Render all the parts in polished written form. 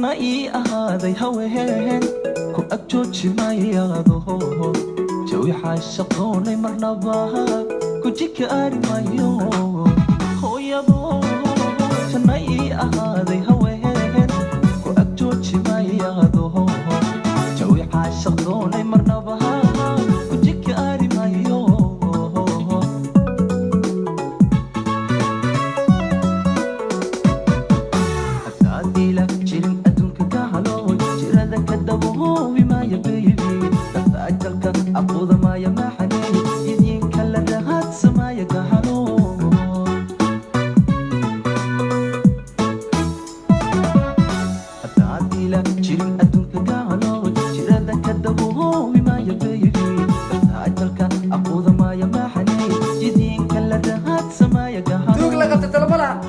janna ii ahaaday haween ku ag jooji mayaado jawi xaashaqoonay marnaba ku jikaari mayo hooyado janna ii ahaaday haween ku ag jooji mayaado jawi xaashaqoonay marnaba ku jikaari mayo أقوض ما يمحني يدين كلا رهات سما يقهلو حتى عديلة جيرين أدونك قهلو جيرادة كدبوه بما يبيبي أجلك أقوض ما يمحني يدين كلا رهات سما يقهلو توك لقد تتلملها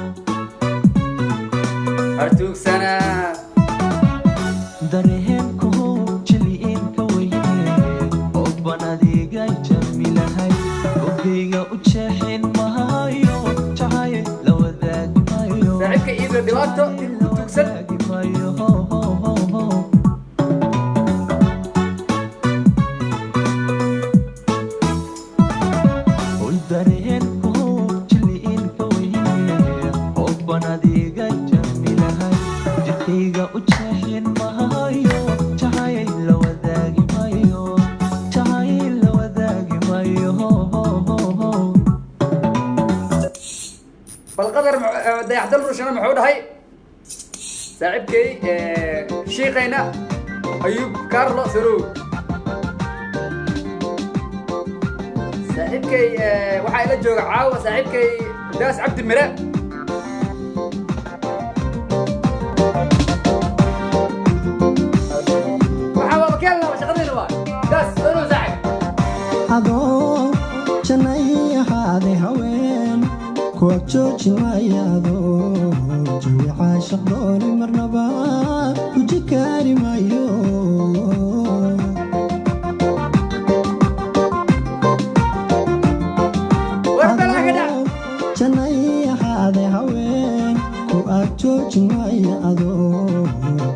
أرتوك سنة درهم كهو جليين كويه بناديقاي جميلة هاي وبيقا وتشاحن مايو جاي لو ذاك مايو ساعدك إذا دواته تكسر مايو والدرين كهو جليين كويه وبناديقاي جميلة هاي جبيقا وتشاحن مايو جاي لو ذاك مايو بالقدر ضيع دلرش أنا محود هاي صاحبكي شيخينا أيوب كارلو سرو صاحبكي وحايل الجوع عاوة صاحبكي داس عبد المراء وحاول كلا وشغلنا نواي داس سرو زعيم هذا جناي هذا هوين كوتشوش مايادو جوي عاشق دوني مرنبا وجكاري مايو جناي هذا هوين كوتشوش مايادو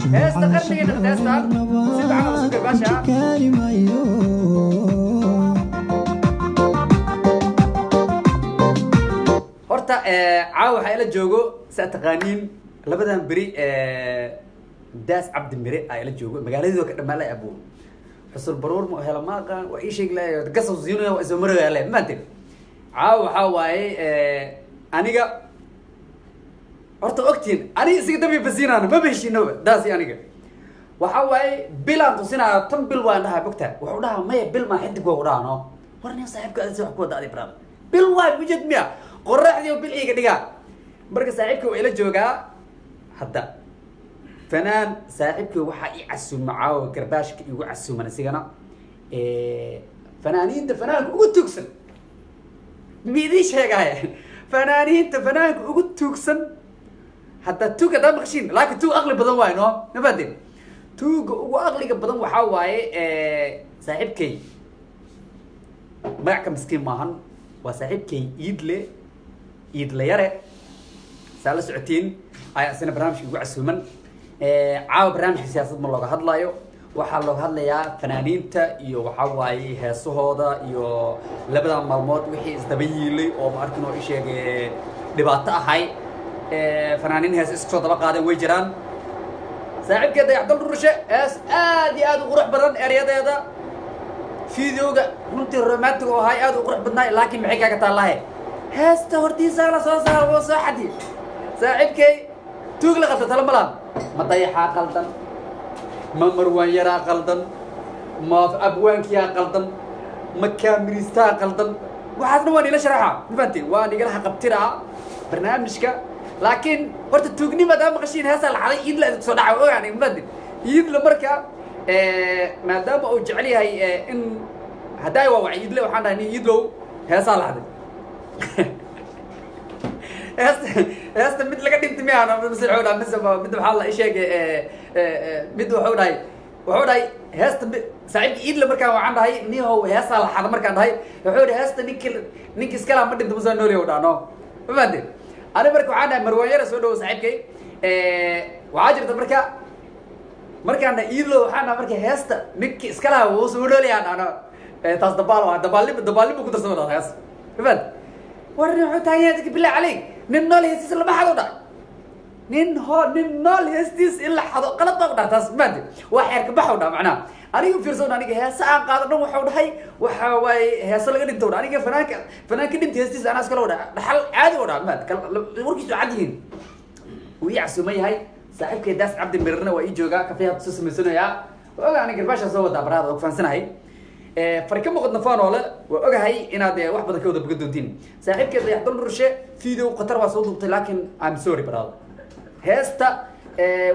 جوي عاشق دوني مرنبا وجكاري مايو horta caawa waxaa ila joogo saa taqaaniin labadan beri daas cabdi mire aa ila joogo magaaladii ka dhamaalay abu xusul baruur ma hela ma aqaan waa ii sheeg lahayo gasaw ziinaya waa isoo maraya le ma antin caawa waxaa waaye aniga horta ogtiin aniga isiga dambi basiinaana ma heshiinaba daasi aniga waxaa waaye bilaan tusinaayo tan bil waan dhahaa bogtaa wuxuu dhahaa maya bil maa xidig waa u dhahaa no warnin saaxiibka adisi wax ku wada adi brada bil waay mujed miya qoraxdii oo bil iiga dhigaa marka saaxiibkii waa ila joogaa hadda fanaan saaxiibkii waxaa ii casuuma caawa garbaashka iigu casuuman isigana fanaaniinta fanaanka ugu tuugsan miidii sheegaya fanaaniinta fanaanka ugu tuugsan hadda tuug haddaa maqshiin laakiin tuug aqli badan waayo no nafaadeen tuuga ugu aqliga badan waxaa waaye saaxiibkay magac ka miskiin maahan waa saaxiibkay iidle yare saa la socotiin ayaa isna barnaamijka ugu casuuman caawa barnaamijka siyaasad ma looga hadlayo waxaa looga hadlayaa fanaaniinta iyo waxaa waaye heesahooda iyo labada maalmood wixii isdaba yiilay oo ma arkin oo i sheegay dhibaato ahay fanaaniin hees isku soo daba qaadeen way jiraan saaxiibkeeda yaxdal rushe hees aad iyo aad u qurux badan eryadeeda fideoga runtii romantic oo ahay aad u qurux badnaay laakiin maxay kaaga taallaahe heesta hortiisa la soo saaro oo soo xadi saaxiibkay tuug la qabta tala malaan ma dayaxaa qaldan ma marwaan yaraa qaldan ma abwaankiyaa qaldan ma kaamiristaa qaldan waxaasna waa nila sharaxa ma fahantiin waa nigalaha qabtiraa barnaamijka laakiin horta tuugnimada maqashiin heesaa la xaday iidla soo dhaca ogaani ma fahantiin iidla marka maadaama uu jecel yahay in haddaay waa wacyi iidle waxaan dhahay nin iidlow heesaa la xaday heesta mid laga dhinta miyaana mise wuxuu dhahay mise mid waxaa la isheegay mid wuxuu dhahay heesta saaxiibka iidle markaan waxaan dhahay nihow heesaa la xada markaan dhahay wuxuu dhahay heesta ninki iskala ma dhinta musaa nooliya u dhaano ma fahanteen ani marka waxaan dhahay marwaanyara soo dhawo saaxiibkay waxaa jirta marka markaan iidlo waxaan markay heesta ninkii iska lahaa wuu soo dhooliyaan ana taas dabaalnimo ku darsamada hees fahad warna wuxuu taagan bilaa calayk nin nool heestiis lama xado dha nin nool heestiis in la xado qalad baa ku dhaha taas fahad waa xeerka baxow dha macnaha aniga fiirsan aniga heesa aan qaado dhan waxuu dhahay waxa waaye heesa laga dhinto dha aniga fanaanka dhinta heestiis anaa iskala wadha dhaxal caadi oo dha fahad warkiisu cad yihiin wuu ii casuuman yahay saaxiibkay daas cabdi mirarna waa ii joogaa kafeeha soo samaysanayaa waa ogaa aniga garbasha soo wadaa baraada oo fahansanahay farka muuqadna faanoole waa ogahay inaad wax badan ka wada boga doontiin saaxiibkay dayaxdal rurshe video qatar waa soo duubtay laakiin I'm sorry baraada heesta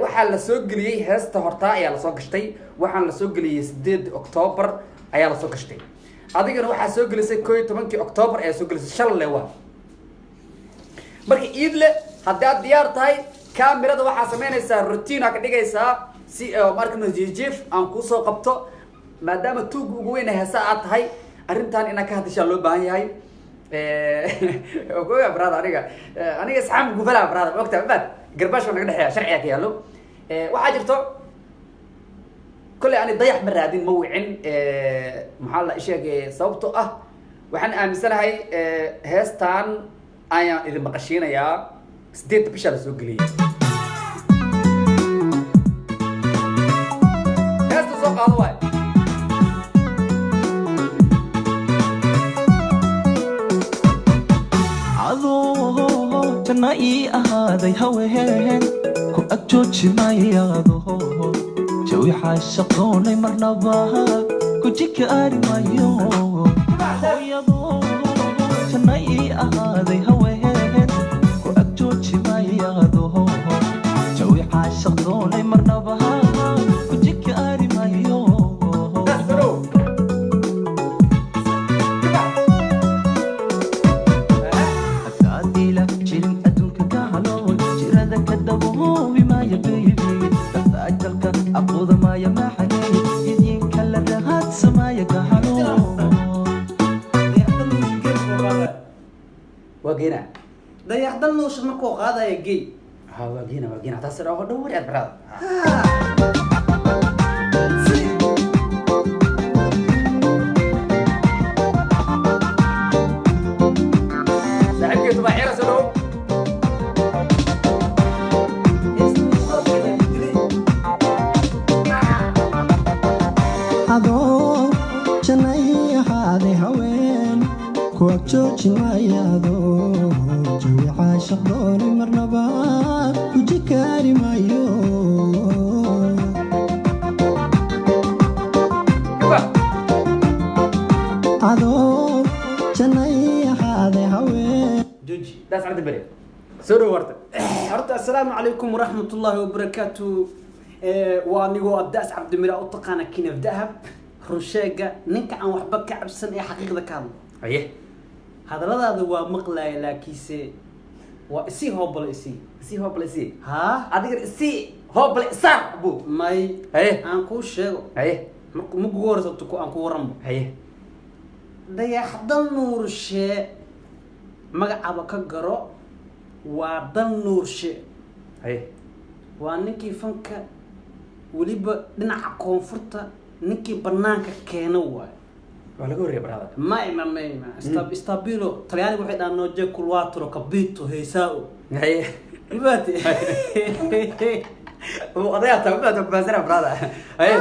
waxaa la soo geliyey heesta hortaa ayaa lasoo gashtay waxaan la soo geliyey 8 October ayaa lasoo gashtay adigana waxaa soo gelisay 11 October ayaa soo gelisay shalay waa marka iidle haddaad diyaar tahay kaamirada waxaa samaynaysaa routine ka dhigaysaa si markana jiif aan ku soo qabto maadaama tuug ugu weyn heesa aad tahay arrintan inaad ka hadashaa loo baahan yahay ogoga brada aniga asxaab gubala brada waqti bad garbash naga dhaxaya sharciga ka yaalo waxaa jirto kulli ani dayax ma raadin ma wicin maxaa la sheegay sababto ah waxaan aaminsanahay heestan ayaan idin maqashiinayaa 8 bisha la soo geliyay heesta soo qaado waay adoo janna ii ahaaday haween ku ag jooji maayaado jawi xaashaqoonay marnaba ku jikaari maayo hooyadoo janna ii ahaaday haween ku ag jooji maayaado jawi xaashaqoonay marnaba ku jikaari maayo واجينا dayax dal noo shaqo ko qaadaya gey ها واجينا taas oo dhowr aad brada saaxiibkeedu baa xira soo adoo janay ahaaday haween ku ag jooji maayaado jawi caashaqdoonay marnaba ku jikaari maayo adoo janay ahaaday haween joji daas cabdi bari soo dhawaarta horta assalaamu calaykum waraxmatullaahi wabarakaatu waa anigoo abdaas cabdimira u taqaana kinaf dahab rusheega ninka aan waxba ka cabsan ee xaqiiqda ka hadlo haye hadalladaada waa maqlaaya laakiinse waa isii hoobala isii si hobla si haa adiga si hobla sar bu may haye aan kuu sheego haye mugu horsato ku aan ku waranbo haye dayax dal nuurshe magacaba ka garo waa dal nuurshe haye waa ninkii fanka weliba dhinaca koonfurta ninkii banaanka keena waayo waa laga horreeyay brada ma stabilo talyaaniga waxay dhahaan noje kulwatro capito heesao haye ibate odaya taabada baasana brada haye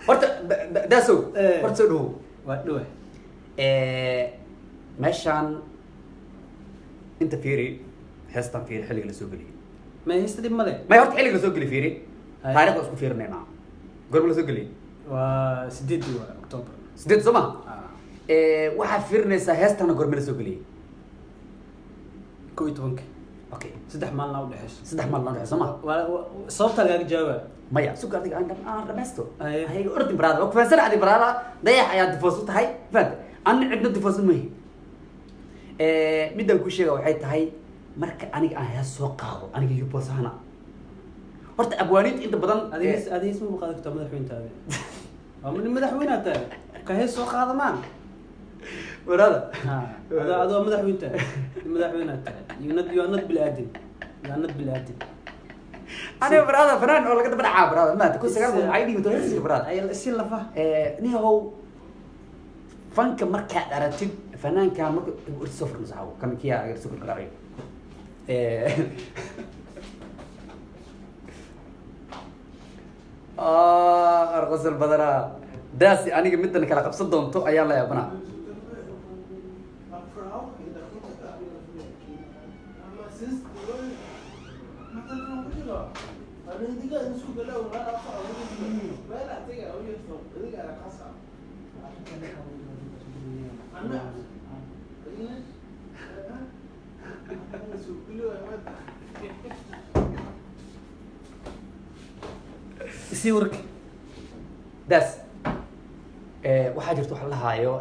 horta daaso horta soo dhawo waa dhawa meeshaan inta fiiri heestan fiiri xilliga la soo geliyay ma heesta dhib male may horta xilliga la soo geliyay fiiri Haye. taariikhda isku fiirinaynaa goorma la soo geliyay waa 8 waa October 8 soo ma waxaa fiirinaysaa heestana goorma la soo geliyay 11 okay 3 maalin u dhaxayso 3 maalin oo soo ma sababta laga jawaaba maya suuqa adiga aan dhamaysto Haye. haye ordi brada oo fahansan adi brada dayax ayaa difoos u tahay fahad aan cidna difoos ma yahay midaan ku sheega waxay tahay marka aniga aan hees soo qaado aniga iyo boosahana horta abwaaniinta inta badan adiga isma qaadi kartaa madaxweynaada waa madaxweynaada ka hees soo qaadamaan brada adoo madaxweynaada madaxweynaada you are not bilaadan you are not bilaadan أنا برادة فنان ولا كده بنعا برادة ما تكون سجال عيني وتهرس برادة ay si lafa نيه هو فنك مركع أرتب فنان كان مركع السفر نزعه كان كيا السفر قريب أرقص البدرة داسي أنا قمت إنك على قبصة دونتو أيام يا بنا si warki داس waxaa jirto waxa la haayo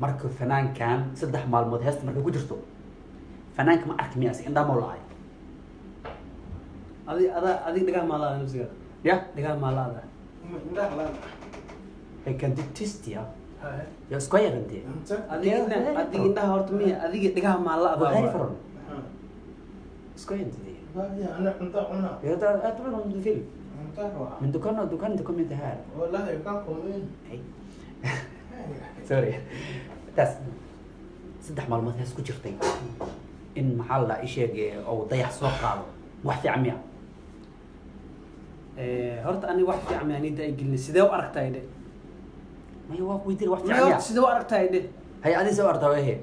marka fanaankan 3 maalmood heesta markay ku jirto fanaanka ma arki miyaas indha ma lahay adi dhigaa maalaada nafsiga ya dhigaa maalaada ay kan test ya ya square ante adiga indhaha horta miya adiga dhigaa maalaada waxay furan square ante ya ta atbana من فيلم من دكان انتهى والله يكاكم سوري بس 3 maalmood hees ku jirtay in maxal la isheegay oo dayax soo qaado wax fiican miya horta ani wax fiican ma anida ay gelin sidee u aragtay de ما هو ويدير واحد يعني sidee u aragtay de هي هذه سوى أرتوي هي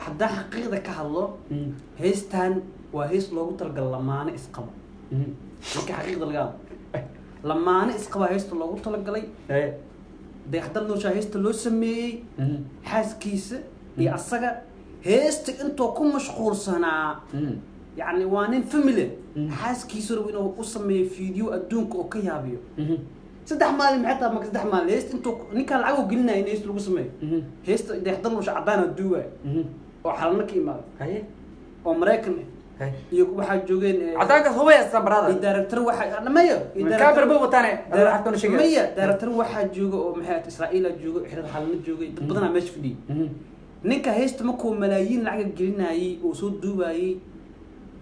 haddaan xaqiiqda ka hadlo heestan waa hees loogu talagalay lamaane isqabo marka xaqiiqda laga hadlo lamaane isqaba heesta loogu talagalay dayaxdal nooshaa heesta loo sameeyey xaaskiisa iyo asaga heesta intoo ku mashquulsanaa يعني وانين فاميلي حاس كيسر وينه وصمي فيديو أدونك أو كيابيو سدح مالي معتا ما كسدح مالي هيست انتو نيكال عاو قلنا إن هيست لو سمي هيست ده يحضروا شعبان الدواء وحلنا كيمال هاي ومراكن هاي يكون واحد جوجين عطاك هو يا سامبرادا الدايركتور واحد انا مية كابر بو تاني انا حتى نشيغ مية دايركتور واحد جوجو او محيات اسرائيل جوجو احنا حلنا جوجي بدنا ماشي فدي نيكا هيست مكو ملايين لعق جليناي او سو دواي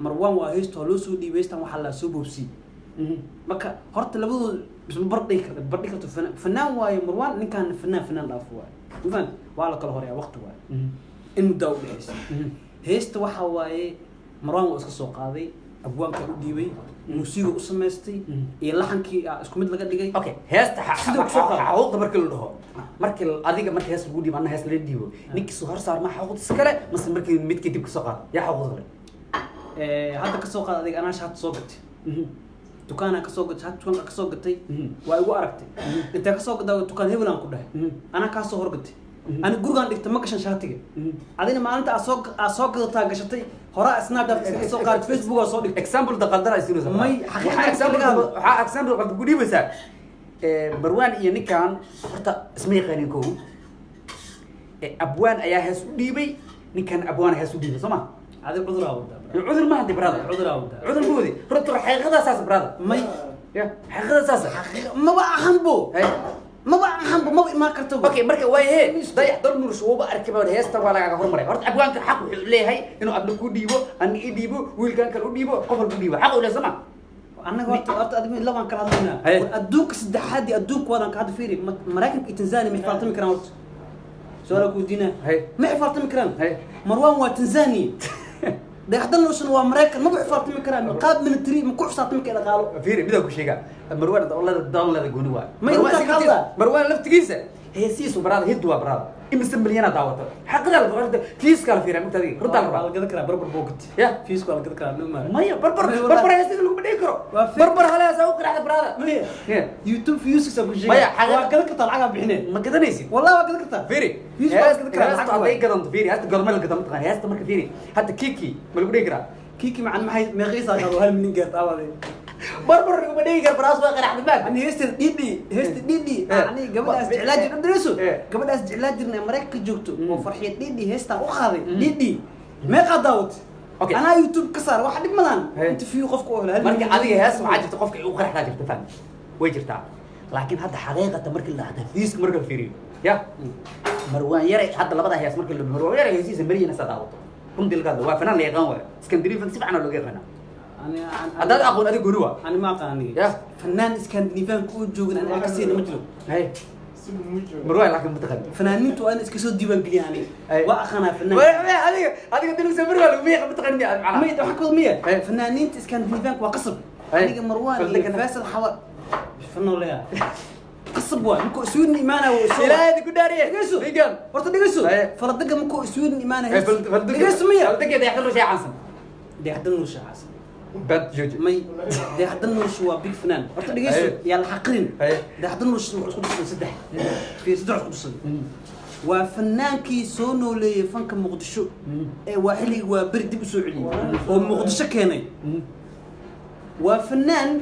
مروان waa heesto loo soo dhiibaystaan waxa la soo boobsi marka horta labadu isma bardhi karto fanaan waayo marwan ninkan fanaan dhaaf waayo dufan waa la kala horeeyaa waqti waayo in muddo u dhaxaysa heesta waxa waaye marwan waa iska soo qaaday abwaanka u dhiibay muusiga u sameystay iyo laxankii isku mid laga dhigay okay heesta xaquuqda markii la dhaho markii adiga markii hees lagu dhiibo anna hees la dhiibo ninkii soo hor saar ma xaquuqda iskale mas markii midkii dib ka soo qaad yaa xaquuqda hadda ka soo qaad adiga anaa shaad soo gatay dukaana ka soo gatay shaad dukaanka ka soo gatay waa igu aragtay inta ka soo gadaa dukaan hebel aan ku dhahay anaa ka soo horgatay ana gurigaan dhigtay ma gashan shaatiga adina maalinta aad soo gadataa gashatay hore snapchat ka soo qaad facebook oo soo dhigtay example da qaldara isinu sabab may waxa example qad ku dhiibaysaa marwan iyo ninkan horta ismay qaanin koow abwaan ayaa hees u dhiibay ninkan abwaan hees u dhiibay soma هذا عذر أودا عذر ما عندي برادة عذر أودا عذر بودي رد حقيقة أساس برادة ماي يا حقيقة أساس ما بقى حنبو هاي ما بقى حنبو ما كرتبو أوكي مركب واي هي ضيع دور نور شو بأركبه ولا هيست ولا على هرمرة ورد أبوان كان حق ليه هاي إنه قبل كوديبو أن إيديبو ويل كان كوديبو قبل كوديبو حق ولا سمع أنا قلت أدمي لو أنا كلامنا أدوك سدحادي أدوك وأنا كهذا فيري مراكب إتنزاني مش فاطمة كرام سؤالك ودينا ما فاطمة كرام مروان وتنزاني ده يحضرنا وشن وامريكا ما بيعرف فاطمه كرام قاب من التري ما كوع فاطمه كده قالوا فيري بدك كشيء مروان والله ضل هذا جونوا مروان لفت كيسه هي سيسو براد هدوا براد إمسك مليانة دعوة حق لا الفرد فيس قال فيرا متى رد على بعض كذا كلام بربر بوقت يا فيس قال كذا كلام نما ما هي بربر هسه اللي بدي يكرو بربر هلا سوق راح براد ما هي يوتيوب فيوس يسوي شيء ما هي حاجة كذا كتر عقب بحنين ما كذا نسي والله كذا كتر فيري فيس قال كذا كلام هسه على كذا فيري هسه قرمل كذا متقن هسه مرك فيري حتى كيكي ما بدي يكرا كيكي مع ما غيصة قالوا هل من قرط أولي بربر بدي يكرا براس واقع راح دماغ يعني هست ديدي يعني قبل استعلاج ندرسه قبل استعلاج إن أمريكا جوتو وفرحية ديدي هستا أخذي ديدي ما قدوت أوكي أنا يوتيوب كسر واحد مثلا أنت فيه قفك ولا هل مركي عليه هس وعجبت قفك وقرح لا جبت فهم ويجرتها لكن هذا حقيقة مركي اللي هذا فيس مركي فيري يا مروان يرى حتى لبدا هيس مركي مروان يرى يسيس مرينا سداوته كم دلقاد هو فنان ليقان ولا اسكندريه فنسيب عنه لو غيرنا haddaad aqoon adiga gooni waa أنا ما أقاني يا. فنان إسكندنافيان كل جوجن أنا كسير مجرم hay marwaay laakiin mutaqan فنانين تو أنا إسكسو ديوان قلياني أي. وأخنا فنان adiga dilisa marwaay lagu miiqa mutaqan macna مية وحكوا مية أي. فنانين إسكندنافيان وقصب أي. أنا مروان فلدك أنا. فاسد حوا فنان ولا قصب واحد مكو سوين إيمانه ilaahay ku dhaariye دقيسو digan ورطة دقيسو أي. فلدك مكو سوين إيمانه فلدك دقيسو مية فلدك يا اخي شيء عنصن دي حدن وش عاصم bad jooji مي دي حدن وش هو بيج فنان ورطة دقيسو أي. يا الحقرين أي. دي حدن وش سدح في سدح قدس وفنان كي سونو لي فنك مقدشو وحلي وبرد بسوعلي ومقدشة كيني وفنان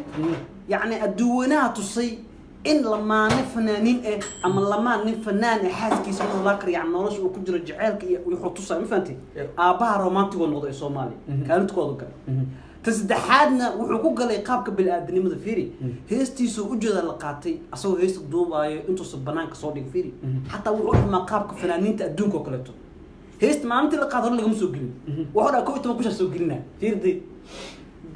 يعني الدونات تصي إن لما نفنانين أما لما نفنان حاس كي سونو لاكر يعني نورش وكجر الجعالك ويحطوا صاي ما فهمتي آباها رومانتي والنوضة الصومالي كانت كودو كان تسدحادنا وحقوق لي قابك بالآدني مذفيري هيستيسو أجد اللقاتي أسوي هيست دوباي انتو سبنانك صوديق فيري حتى وحوح ما قابك فنانين تأدونك وكلتو هيست ما أنت اللقات اللي قمسو قلن وحوح أكويت ما كوش أسو قلنا فير دي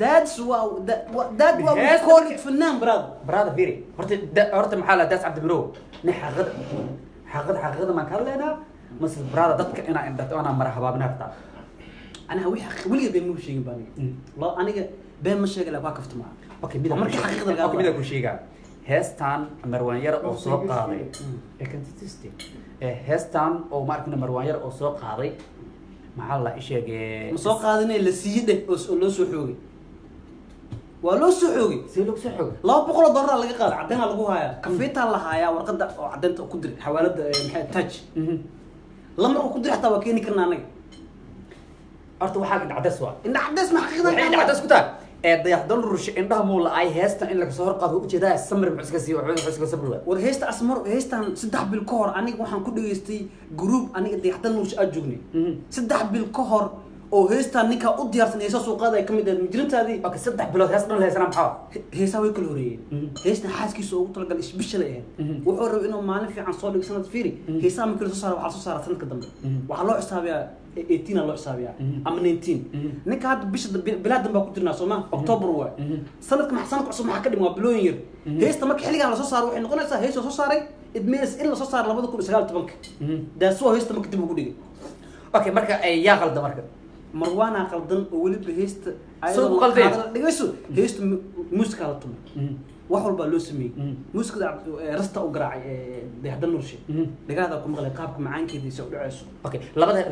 That's what we call it فنان براد فيري horta maxaa la daas cabdi biro ni xaqada ma ka leena masal brada dadka ina indhato ana marhabaabna harta أنا هوي حق ولي بين مو شيء باني لا أنا بين مش شيء لا واقفت معه okay mida markii xaqiiqda laga okay mida ku sheega heestan marwan yar oo soo qaaday ee contesting heestan oo markina marwan yar oo soo qaaday maxaa la sheegay ma soo qaadinay la siiyay oo loo soo xoogay waa loo soo xoogay si loo soo xoogay $200 laga qaaday cadeen lagu hayaa kafeeta la hayaa warqada oo cadeynta ku dir xawaalada maxay touch lama ku dir xataa waa keeni karnaa anaga horta waxaa dhacdays waa in cadeys ma xaqiiqda waxay dhacdays ku tahay ee dayaxdal ruush indhaha muu la ay heestan in laga soo horqaado u jeedaa samir muxuska si wuxuu iska sabir waa war heesta asmar heestan 3 bil ka hor aniga waxaan ku dhageystay group aniga dayaxdal ruush aad joognay 3 bil ka hor oo heestan ninka u diyaarsan heesa suuqada ay kamid ah mijrintaadii okay 3 bilood heestan heesana maxaa heesa way kala horeeyeen heestan xaaskiisa ugu talagal isbishal ah wuxuu rabay inuu maalin fiican soo dhigo sanad fiiri heesa ma kala soo saaro waxa soo saara sanadka dambe waxa loo xisaabiyaa 18 loo xisaabiyaa ama 19 ninka hadda bisha bilaadan baa ku jirnaa Soomaa October waa sanadka maxsanka cusub maxaa ka dhiman waa bilooyin yar heesta marka xilligan la soo saaro waxay noqonaysaa heesa soo saaray idmees in la soo saaro 2019 daas waa heesta marka dib ugu dhigay okay marka ay yaa qalda marka marwaana qaldan oo wali bahayst soo qalday dhigayso heesta muusiga la tumay wax walba loo sameeyay muusiga rasta u garaacay dayaxdal nurshe dhagaada ku maqlay qaabka macaankeediisa u dhacayso okay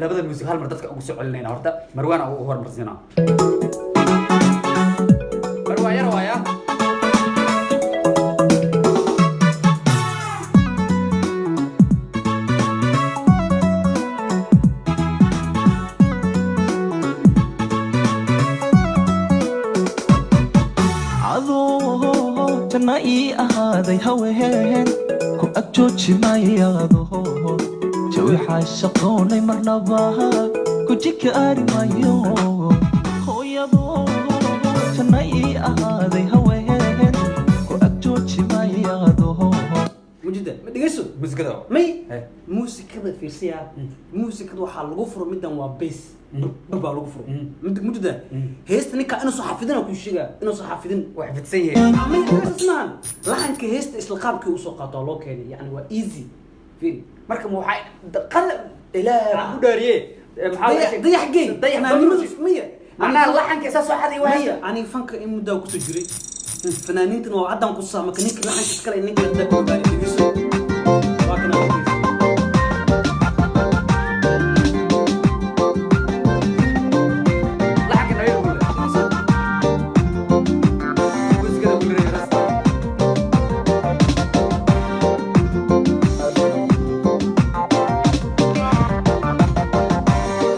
labada muusig hal mar dadka ugu soo celinayna horta marwaana ugu hormarsiina marwaan yar waaya jana ii ahaaday haween ku ag jooji mayaado jawi xaashaqoonay marnaba guji ka aari mayo hooyado jana ii ahaaday haween ku ag jooji mayaado mujida ma dhigayso muusikada may muusikada fiirsiya muusikada waxaa lagu furo midan waa bass baa lagu furo mujida heesta ninka inuu soo xafidin ku sheega inuu soo xafidin wax fidsan yahay ama ismaan lahanka heesta isla qaabkii uu soo qaato loo keenay yani waa easy fiiri marka ma waxay qalab ilaa ku dhaariye maxaa dayax geey dayax miya macnaha laxanka isa soo xaday waa ani fanka in muddo ku soo jiray fanaaniintan waa cadan ku saama ninka lahanka iskale ninka da ku gaari digiso waa kana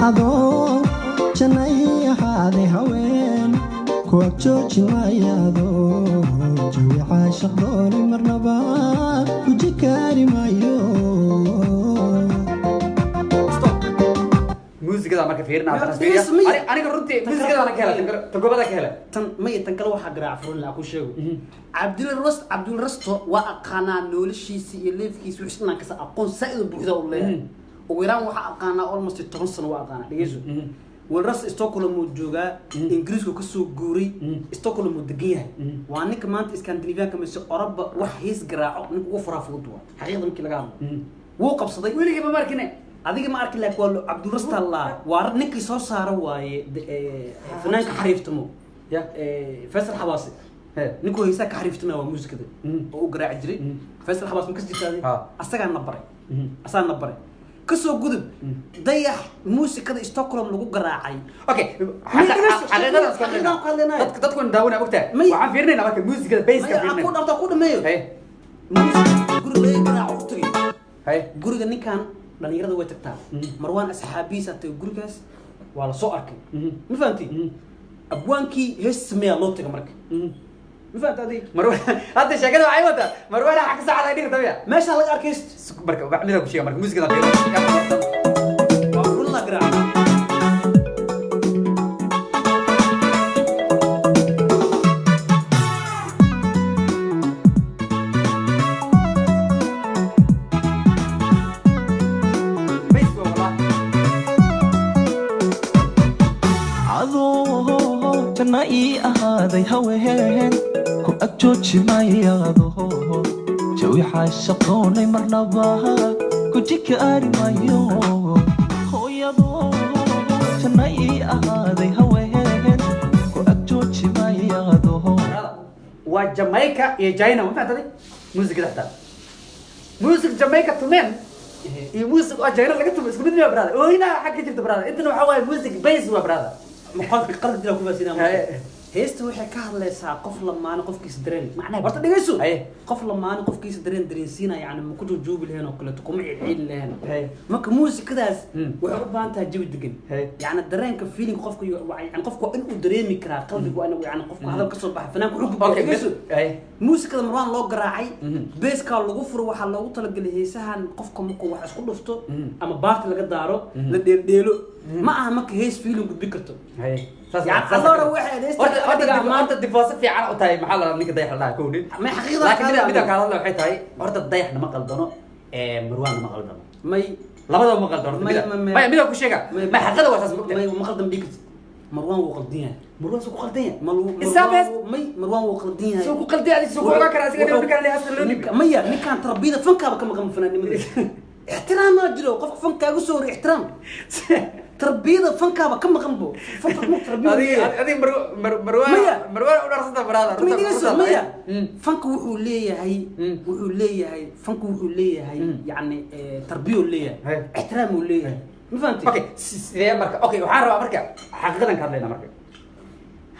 adoo janay ahaade haween ku ag jooji mayaado jawi caashaqdooni marnaba guji kaari mayo muusikada marka fiirina aniga runtii muusikada ka helay tagobada ka helay tan kale waxa garaac furin la ku sheego Abdul Rasto waa aqaana noloshiisa iyo leefkiisa wixii inaan ka aqoon saaido buuxda u leeyahay ugu yaraan waxa aqaana almost 10 sano waa aqaana dhigayso والرأس استوكل موجوجا إنجليز كسو جوري استوكل مدقيها وعنك ما أنت إسكندنافيا كمسي أوروبا وحيس جراعو نكو فرا فوتوا حقيقة ممكن لقام وقف صديق weligii ma markine هذيك ما أركي لك والله عبد الرست الله وارنك يصور ساروا فنان حريفتمو ya فيصل حواسي نكو هيساك حريفتمو وموسيقى ده وقراع جري فيصل حواس مكسر هذه أستقع نبرة أصلا نبرة كسو قدب ضيح موسيقى ستوكهولم لو قراعي okay xaqiiqada dadku daawna ogtaa waxaan fiirnayna marka music base ka fiirnay أقول مايو hay guriga laga garaaco u tagay hay guriga ninkan dhalinyarada way tagtaa marwaan asxaabiisa tay gurigaas waa la soo arkay ma fahanti abwaankii hees sameeya loo tagay marka ma fahanti adig marwaan hadda sheekada waxay wada marwaan xaq saacada dhig tabiya meesha laga arkay marka wax mid ku sheega marka music-da fiirnay waa kun la garaaco janna ii ahaaday haween ku ag jooji maayado jawi xaashaqoonay marnaba guji ka aari maayo hooyado janna ii ahaaday haween ku ag jooji maayado waa Jamaica iyo China ma fahantaday music da music Jamaica tumen iyo music oo China laga tumo isku mid ma brother oo ina xaq jirta brother inta waxa waay music base wa brother مقالك قلد لك بس هنا هيست وحي كهله سا قف لما انا قف كيس درين معناه برت دغيسو قف لما انا قف كيس درين درينسينا يعني ما كنت جوب لهنا وكله تقوم عيد لهنا ماك موسيقداس waxay u baahan tahay jawi degan yani dareenka feeling qofku yani qofku in uu dareemi kara qalbigu ana yani qofku hadal ka soo baxay fanaanku xug dageyso muusikada marwaan loo garaacay beeska lagu furo waxa loogu talagalay heesahan qofka markuu wax isku dhufto ama baarta laga daaro la dheelo ma aha marka hees feeling gudbi karto يعني أنا واحد أنت دفاع في عنا أتاي محل نيجي ضيح الله كوني ما حقيقة لكن بدك على الله حيت هاي أرد الضيح ما قلدنا مروان ما قلدنا ما لا بدو ما قلدنا ما بدك كل شيء ما حقيقة واساس ما قلدنا بيك مروان وقلدين مروان سوق قلدين السابس مروان وقلدين سوق قلدين سوق ما كان أسير اللي كان لي أصل مية نكان تربينا فنكا بكم فنان احترام ما جلو قف فنكا قصور احترام تربية فنكا بكم غنبو فنكا تربية هذه مروان ورصة برادر مية فنكا وحولية هاي فنكا وحولية هاي يعني تربية ولية احترام ولية ما فهمتي اوكي سيدي مركا اوكي waxaan rabaa marka xaqiiqadan ka hadlayna marka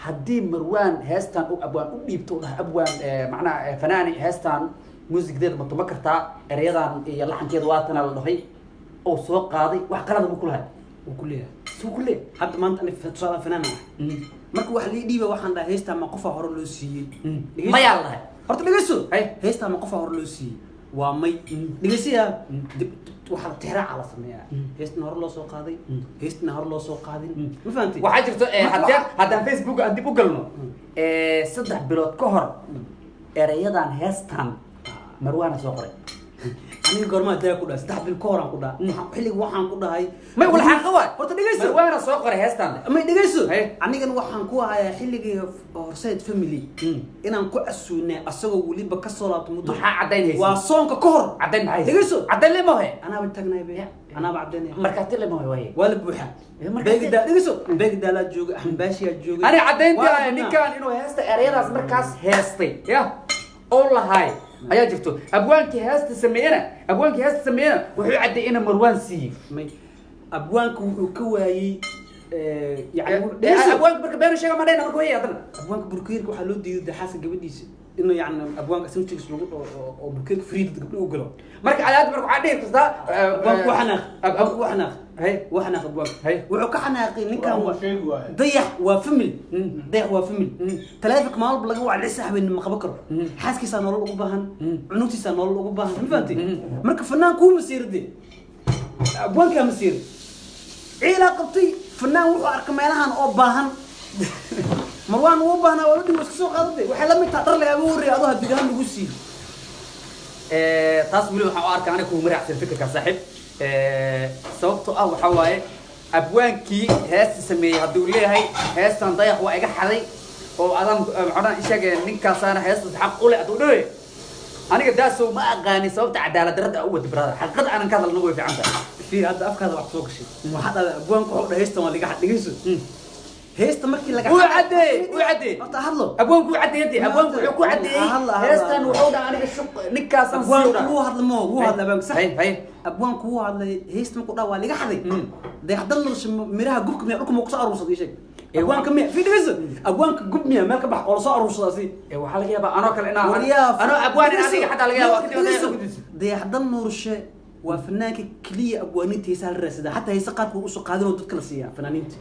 hadii marwaan heestan oo abwaan u dhiibto abwaan macnaa fanaani heestan muusikdeed ma tuma kartaa erayadan iyo laxankeeda waatan la dhahay oo soo qaaday wax qalad ma kulahay وكلها soo kulay hadda maanta ani tusala fanaana marka wax la dhiiba waxaan dhahay heestan ma qof hore loo siiyay ma yaa lahay horta dhageyso heestan ma qof hore loo siiyay waa may dhageysiya waxa tixraac la sameeyaa heestan hore loo soo qaaday heestan hore loo soo qaadin ma fahanti waxa jirto haddaan Facebook aan dib u galno 3 bilood ka hor erayadan heestan marwaana soo qoray أنا قرما تاكل أستحب بالكورة كلها حلي وحن كلها هاي ما يقول حقوة ورت دقيسو وانا سوق هستان ما دقيسو أنا كان وحن كوا هاي حلي رسالة فاميلي أنا نكو أسونا أسوق ولي بكسرات مدة عدين هيس وصون ككور عدين هيس دقيسو عدين ليه ما هي أنا بتجنا يبي أنا بعدين مركات ليه ما هي وهي ولا بوحة بيجدا دقيسو بيجدا لا جوج حنباشي جوج أنا عدين دي نكان إنه هست أريراس مركز هستي يا الله هاي ayaa jirto abwaankii heesta sameeyana wuxuu caday in marwaan siiyay abwaanku wuxuu ka waayay يعني أبوانك بركبير شيء ما دينا مركوية أصلا أبوانك بركير كوحلو ديو ده حاسة قبديش إنه يعني أبوانك أسمع شيء أو بركير فريد قبل أوجله مرك على هذا مرك عادي تصدق أبوانك وحنا هاي وحنا أبوانك هاي وحنا نكا هو ضيح وفمل ثلاثة كمال بلقوا على السحب إن مقبكر حاسك سنور الأوبهن عنوتي سنور الأوبهن ما فهمتي مرك فنان كوم مسير دي أبوانك مسير علاقتي فنان وحرك مالهان أو باهن مروان وباهن ولدي مسكسو قادتي waxay la mid tahay dhar laga wariyo adoo hadigaan lagu sii taas wili waxa arkaa aniga ku maraacsan fikirka saaxib sababtoo ah waxa waaye abwaankii heesta sameeyey hadduu leeyahay heestan dayax waa iga xaday oo adan macnaa ishaga ninkaasaana heestas xaq u leh hadduu dhawe aniga daasow ma aqaani sababta cadaalad darrada u wadi brada xaqiiqada aanan ka hadalno way fiican tahay في هذا أفكار وقت سوق شيء وحتى أبوان كحول هيستا ما لقى حد يجلسه هيستا مركي لقى وعدي أنت هذلو abwaanku cadday yadi abwaanku wuxuu ku caddeeyey heestan wuxuu dhaha aniga shuq ninkaasan أبوان هو هذا ما هو هذا بام صح hay أبوان هو هذا هيستا ما كنا والي حد ده يحضر ش مرها جوك ميعركم مقص أروس هذا شيء أبوان كم في دمسه أبوان جوب ميا ما كبح ولا صار أروس هذا waxaa laga yaabaa anoo kale inaa abwaan asiga xataa laga yaabaa ده يحضر نور الشيء وفنانك كلية أبوانيتي سهل الرسالة حتى هي سقط وقصو قادرون تذكر سيا فنانينتي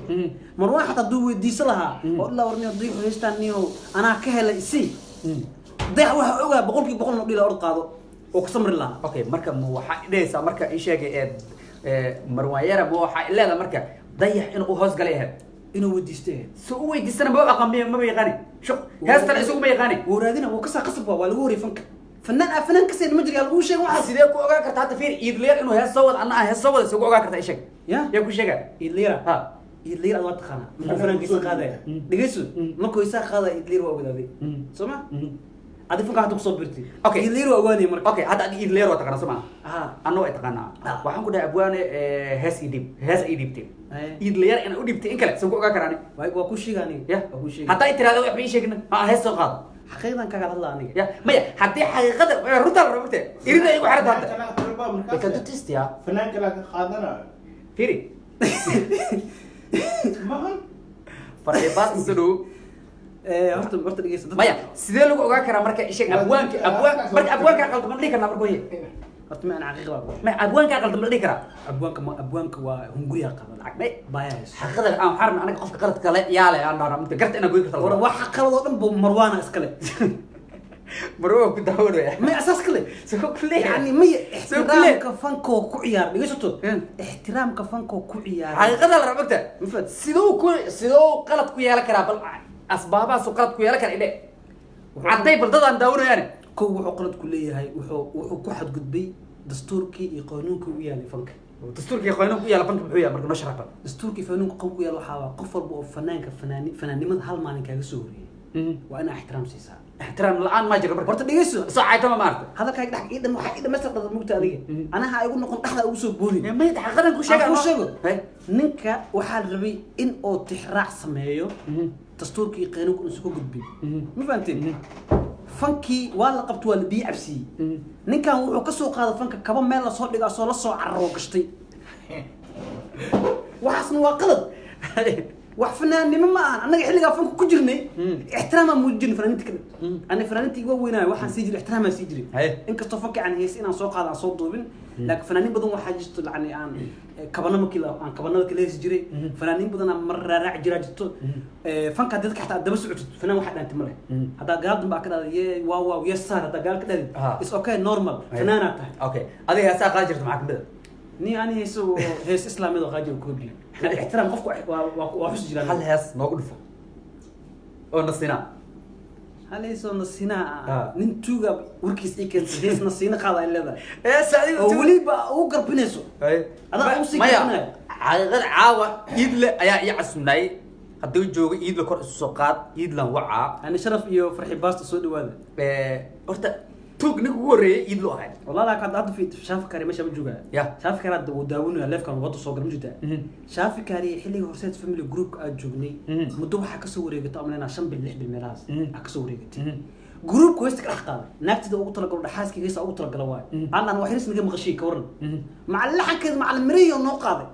مروان حتى دو دي صلها والله ورني ضيق هيستانيو أنا كهلا سي ضيع وها بقول نقول الأرض قاضو وقسم الله okay marka ma waxa idaysa marka in sheegay marwaan yara ma waxa ilaa marka dayax inuu hoos galay إنه وديسته سو ويديسنا ما aqamiyo ma yaqaani shaq heestan isugu ma yaqaani ورادنا وكسر قصب ولا وري فنك فنان كسر المجري على وش واحد sidee ku ogaa kartaa hadda fiir iidleer inuu hees soo wad anna hees soo wad soo ogaa kartaa ishag يا ku sheega إدليرة ha إدليرة أدوات خانة من فنان كيس قاده دقيسو ما كويسا قاده إدليرة وأبدا ذي سمع هذا فنك هاتوك صبرتي Okay. إدليرة وأواني مرك okay hadda iidleer waa taqana sama ها anoo ay taqana waxaan ku dhahay abwaane hees idibtay iidleer in u dhibtay in kale soo ogaa karaan وأكوشي غني ya أكوشي hatta ay tiraado wax bay sheegna ma hees soo qaado حقيقة كذا الله عني ya maya haddii xaqiiqada runta la rabtay irida igu xarada hadda ka dutistiya فنان كلا قادنا fiiri ما هم farxibaas soo horta dhegeysta maya sidee lagu ogaa karaa marka ishag abwaanka marka abwaanka qaldan ma dhihi karnaa marka way horta ma ana caqiiqa baa ma abwaanka qaldan ma dhihi karaa abwaanka waa hunguriya qaba lacag may baayayso xaqada aan xarna aniga qofka qalad kale yaale aan dhaara mid garta ina goy kartaa wara wax qalad oo dhan buu marwaana iskale marwa ku daawada ma asaas kale soo kulay يعني ما احترامك فنكو كعيار دغيسو احترامك فنكو كعيار xaqiiqada la rabta مفد sidoo qalad ku yeelan karaa bal asbaabaha soo qalad ku yeelan kara ile caday baldadaan daawanayaan كو وحو قلد كليهي وحو ku xadgudbay dastuurkii iyo qaanuunkii u yaalay fanka dastuurkii qoyno ku yaala banka muxuu yahay marka nashraqa dastuurkii qaanuunka qowgu yaal waxa qof walba oo fanaanka fanaanimada hal maalin kaaga soo horiyay waa in ixtiraam siisaa احترام الان ما جرب horta dhageyso صاعي تمام عرفت هذا كاي دحق idan waxa idan masar dad mugta adiga anaha ay ugu noqon dhaxda ugu soo boodin ما يتحققن كل شيء ku sheego ninka waxa la rabay in oo tixraac sameeyo dastuurkii qaanuunka uu soo gudbay ma fahanteen fanki waa la qabto waa la bii cabsi ninkan wuxuu ka soo qaaday fanka kaba meel la soo dhigaa soo la soo carro gashtay waxaasna waa qalad wax fanaannimo ma aha annaga xilligaa fanku ku jirnay ixtiraama muujin fanaaniinta kale ana fanaaniintii waa weynaayo waxaan sii jiray ixtiraamaa sii jiray inkastoo fanka aan hees inaan soo qaado aan soo duubin laakiin fanaaniin badan waxaa jirto lacni aan kabana markii aan kabanada kala heesi jiray fanaaniin badan aan mar raaraaci jiraa jirto fanka dadka xataa daba socotid fanaan waxaa dhaantay male haddaa gaal dambe aa ka dhahday yee waaw waaw yes sir haddaa gaal ka dhahday is okay normal fanaanaa tahay اوكي adiga heesaa qaadi jirta maxaa kamid ni ani heeso hees islaamiyad oo qaadi ku dhiib ixtiraam qofku waa xus jiraan hal hees noogu dhufo oo nasina hal heeso nasina nin tuuga warkiis ay keentay hees nasina qaada in leedahay ee saadiga oo waliba uu garbinayso adaa u sii garbinay xaqiiqad caawa iidle ayaa i casumnay hadduu joogo iidle kor isu soo qaad iidlan wacaa ani sharaf iyo farxi baasta soo dhawaada horta توك نيكو وري يدلو هاي والله لا كنت عاد في شاف كاري ماشي بجوجا يا شاف كاري وداونو ليف كان وضو سو غرم جدا شاف كاري خلي هورسيت فاميلي جروب اجوغني مدو waxa ka soo wareegto amaleena 5 bil 6 bil meelaas ka soo wareegtay جروب كويس ka dhaxqaad naagtida ugu tala galo dhaxaaskiisa ugu tala galo waay aan wax xiris naga maqashay ka waran macal laxankeed macal miriyo noo qaaday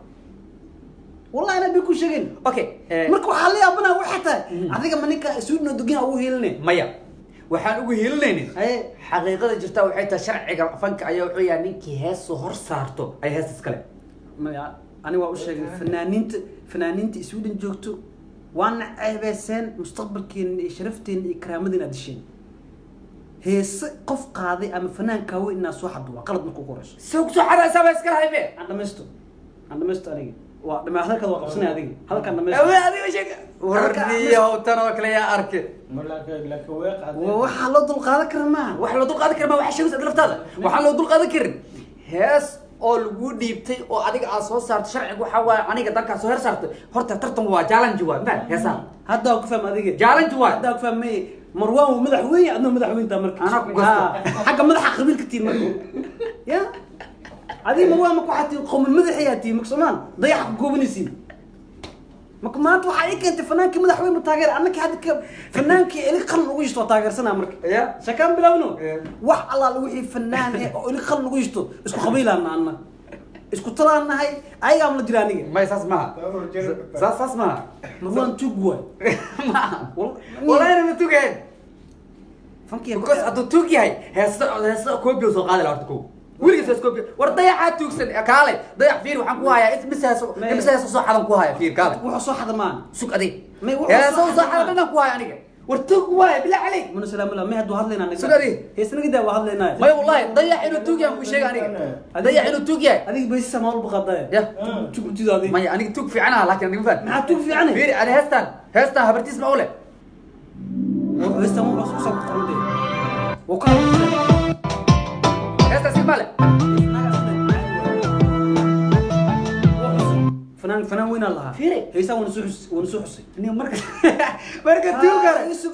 والله انا بيكو شيغين اوكي marka waxa la yaabana waxa tahay adiga maninka suudno dugin ugu heelnay maya waxaan ugu heelinaynin xaqiiqada jirta waxay tahay sharciga fanka ayaa wuxuu yahay ninkii hees hor saarto ay hees iskale maya ani waa u sheegay fanaaniinta Sweden joogto waana ceebeysan mustaqbalkeena iyo sharafteena iyo karaamadina disheen hees qof qaaday ama fanaanka weyn inaa soo xaddo waa qalad markuu qorayso soo xaraysa baa iskala haybe aan dhamaysto aniga waa dhamaa halka waa qabsanay adiga halkan dhamaysto adiga sheeg wardiyo tan oo kale yaa arkay laakiin weeq waxa loo dul qaadan karaa ma waxa loo dul qaadan karaa ma waxa sheegaysa laftaada waxa loo dul qaadan karin hees oo lagu dhiibtay oo adiga aad soo saarto sharciga waxa waaye aniga dalka soo saarto horta tartan waa challenge waa ma heesaa hadda ku faham adiga challenge waa hadda ku fahmay marwaan uu madaxweyne adna madaxweynta marka Anaa ku gasto. xagga madaxa qabiilka tiin marka ya adiga marwaan ma ku xatii qowm madaxiya tiin maksamaan dayax ku goobanaysiin marka maanta waxa ay keentay fanaanka madaxweyne taageer annaka hadda ka fanaanka ili qalin ugu yisto taageersana marka Ya. shakaan bilawno Ya. wax alla wixii fanaan oo ili qalin ugu yisto isku qabiilaan anna isku talaanahay ayaga ma jiraan aniga ma saas ma saas ma marwaan tuug waay wala ina tugeen fankiya because adu tug yahay heesta koobi soo qaadi lahaa ko wiligiis hees koobi war dayaxa tugsan kaale dayax fiir waxaan ku hayaa ismisaas soo xadan ku haya fiir kaale wuxuu soo xadamaan sug adig May wuxuu heesa soo soo xadan ku haya aniga war tug waay bila عليك من سلام الله ما هدو هذلنا نقدر سوري. هي سنة كده وهذلنا ما والله ضيع انه توق يا ابو شيخ aniga ضيع انه توق يا هذيك بس سماول بقضايا يا شو قلت هذه ما aniga توق في عنها لكن aniga فاهم ما توقف في عنه فير انا هستان هبرتيس ما اولى بس سماول بس صوت قلبي وكان هستان سيماله فنان وين الله فيري. هي سوى ونسوحسي اني مركز توق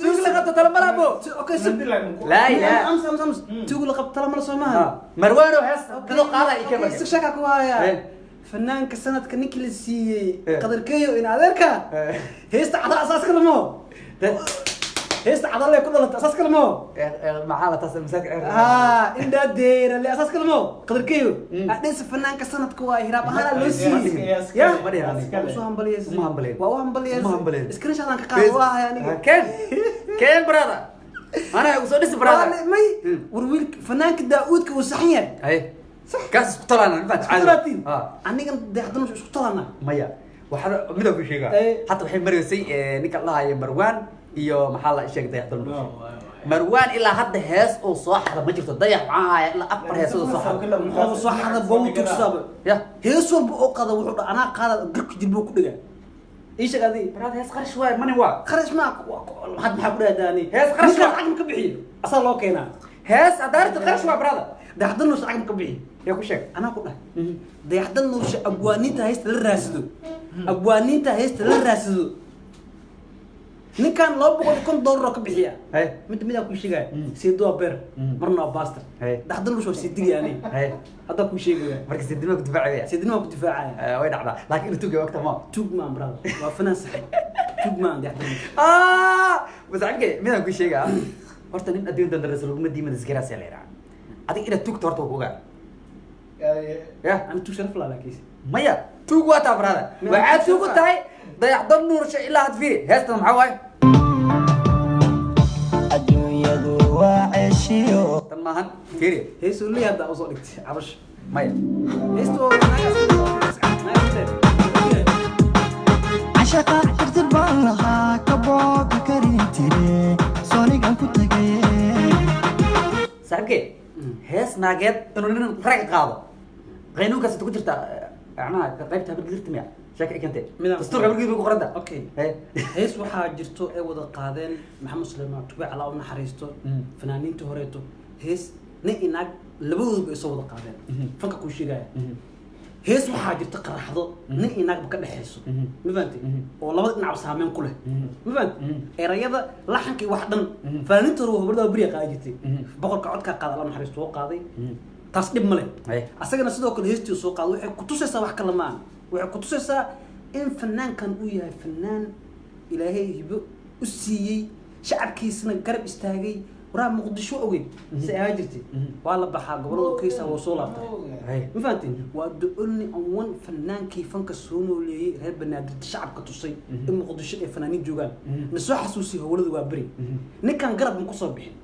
توق لقد ترى مرابو اوكي سب لا لا امس تقول لقب ترى مرة سماها مروان وهست كلو قاضي يكمل استكشاك كوايا فنان كسنة كنيكلسي قدر كيو ان عذرك هيست عضاء اساس كلمو هيست عضاء اللي كله اساس كلمو معانا تصل مساك ها ان دير اللي اساس كلمو قدر كيو اديس فنان كسنة كواي هراب هلا لوسي يا وسو همبليس ما همبلين. واو همبليس ما همبلين. اسكرين شات انك قاوا يعني كين برادا انا وصل لسه برادا مي ورويل فنان داوود وصحيح اي كاس طلعنا نفات عادي aniga deexdan isku talana maya waxa midowga sheega hatta waxay mareysay ninka la hayo Marwan iyo maxaa la sheegay dayaxdan Marwan ilaa hadda hees oo soo xada ma jirto dayax waxaa ilaa afar hees oo soo xada wuxuu soo xada bowtu sab ya hees walba oo qada wuxuu ana qaada garku jilbo ku dhiga ايش هذه براد hees qarash way mani waa خرج ما حد ما حد داني hees qarash waa عقم كبخي اصلا لو كينا hees adaarta qarash waa brada deexdan nus عقم كبخي ya ku sheeg انا كده deexdan nus abwaaniinta heesta la raasido abwaaniinta heesta la raasido ninkan $200 ka bixiya hay mid ku sheegay sidoo beer marna baaster deexdan nus waa sidii yani hay hada ku sheegay marka sidima ku difaacaya sidina ku difaacaya way dhacdaa laakiin intuu gawa waqti ma توق مان برادر وفنان صحيح توق مان دي حدنا بس عقلي مين اقول شيء horta nin adduun dandaras lagu madiimada iskaraas yaa leeyahay adiga ina tugto horta ku ogaa ya انا توق شرف لا لكيس maya tug waa taa brada waxaad tugu tahay dayaxdan nuursha ilaa had fiiri heestan maxaa waaye adduunyadu waa ceeshiyo tan maahan fiiri هي سولي هذا اوصل لك عبش maya هيستو cashaqa tirtir baan lahaa kabooka karin tire soonigan ku tagaye saaxiibkee hees naageed inuu nin rag qaado qaynuunkaas ku jirta macnaha qaybta habirgirta miya sheeka ay keentay dastuurka habirgirta ku qoranta اوكي هيس waxaa jirto ay wada qaadeen maxamed suleymaan tubi cala oo naxariisto fanaaniinta horeeto hees nin inaag labadooda ay soo wada qaadeen fanka ku sheegaya hees waxaa jirta qaraxdo nin inaag ka dhaxayso ma fahanti oo labada dhinac saameyn ku leh ma fahanti erayada laxanka wax dhan fanaaniinta hore hubada bariya qaadi jirtay boqolka codka qaada la naxariisto oo qaaday taas dhib ma leh asagana sidoo kale heestii soo qaado waxay ku tusaysaa wax kala maan waxay ku tusaysaa in fanaankan uu yahay fanaan ilaahay hibo u siiyey shacabkiisana garab istaagay waraa muqdisho ogeyd si ay jirtay waa la baxaa gobolada kaysa oo soo laabtay ma fahantiin waa the only one fanaankii fanka soo nooleeyay reer banaadir shacabka tusay in muqdisho ay fanaaniin joogaan na soo xasuusay howladu waa bari ninkan garab ma ku soo bixin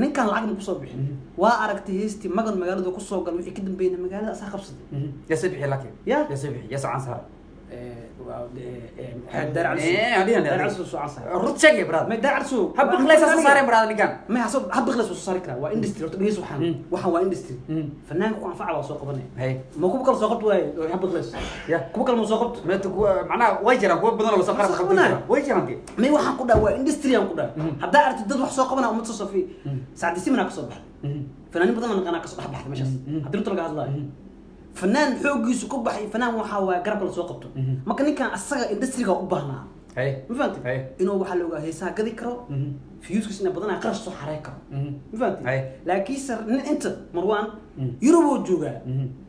ninkan lacag ma ku soo bixin waa aragtay heestii magan magaalada ku soo gal wixii ka dambeeyay magaalada asaa qabsaday ya sabixi laakiin ya sabixi ya socon saar دار عرسو سو عصا رد شيء براد ما دار عرسو حب خلاص صار براد اللي كان ما حسب حب خلاص صار كلا وا اندستري تقيس وحن وحن وا اندستري فنان كو انفع سو قبنه هي ما كوب كل سو قبط واي حب خلاص يا كوب كل ما سو قبط ما تكو معناها وجرا كو بدل ولا سفر خبطنا وجرا انت ما وحن كدا وا اندستري ان كدا حدا ارت دد wax soo qabana uma soo safi saacadii simana ka soo baxay fanaaniin badan aan qana ka soo baxay meeshaas hadii inta laga hadlaayo fanaan xoogiisu ku baxay fanaan waxa waa garab la soo qabto marka ninkan asaga industry-ga u baahnaa ma fahamtay inuu waxa looga heesaa gadi karo fiyuuskiis inay badanaa qarash soo xarey karo ma fahamtay laakiin sar inta marwaan Europe joogaa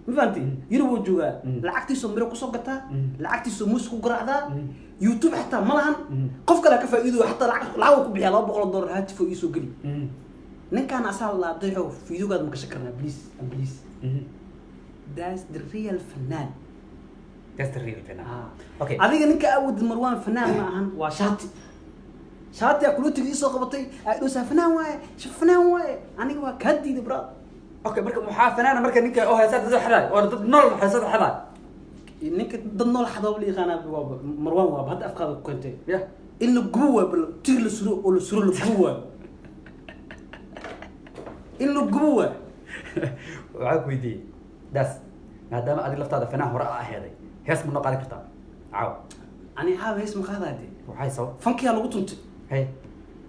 ma fahamtay Europe joogaa lacagtiisu miro ku soo gataa lacagtiisu muus ku garaacdaa YouTube حتى ملهن قف كلا كفى إيده حتى العو كبيح الله بقول الدور هات فوق يسوق لي نين كان أسأل الله ضيعه في يدو قد مكشكرنا بليس that's the real فنان that's the real فنان okay أذيك نين كأود مروان فنان معهن وشاتي أكلوا تجي سوق بطي أدوس فنان واي شوف فنان واي أنا جوا كهدي دبرا okay مركب محا فنان مركب نين كأوه هسات زحرة ولا ضد نول هسات حلا إنك ضمن الحظ اللي خانا مروان واب هذا أفكار كنت إنه جوا بتيجي السرور ولا السرور جوا إنه جوا وعاك ويدي داس هذا ما أدري لفت هذا فنان وراء هذا هيس من نقال كتاب عاو أنا عاو هيس مخاذ هذه وحي صو فنكي على قطنت هي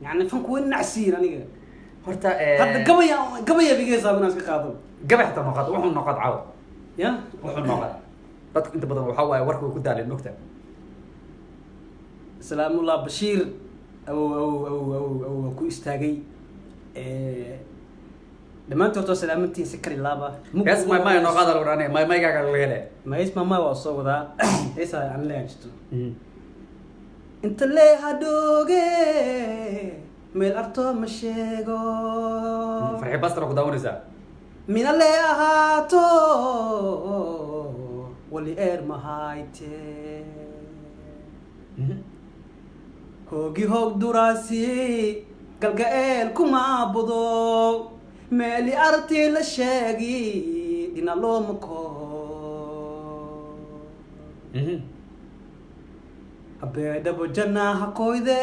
يعني فنك وين نعسير أنا هرتا هذا قبيا بيجي صار ناس كخاطب قبل حتى نقاط وحنا نقاط عاو يا وحنا نقاط dadku inta badan waxa way warku ku daalay nugta salaamullah bashiir aw ku istaagay dhamaantood oo salaamantiin si kari laaba yes my no qadar warane my gaga la hele ma isma ma waa soo wadaa heesa aan leeyahay inta lee hadooge meel arto ma sheego farxi basra ku daawanaysa mina lee ahaato wali ma hayte hoogi hoog duraasi galgaeel kuma budo meeli arti la sheegi dina looma ko abeedabo jannaha koyde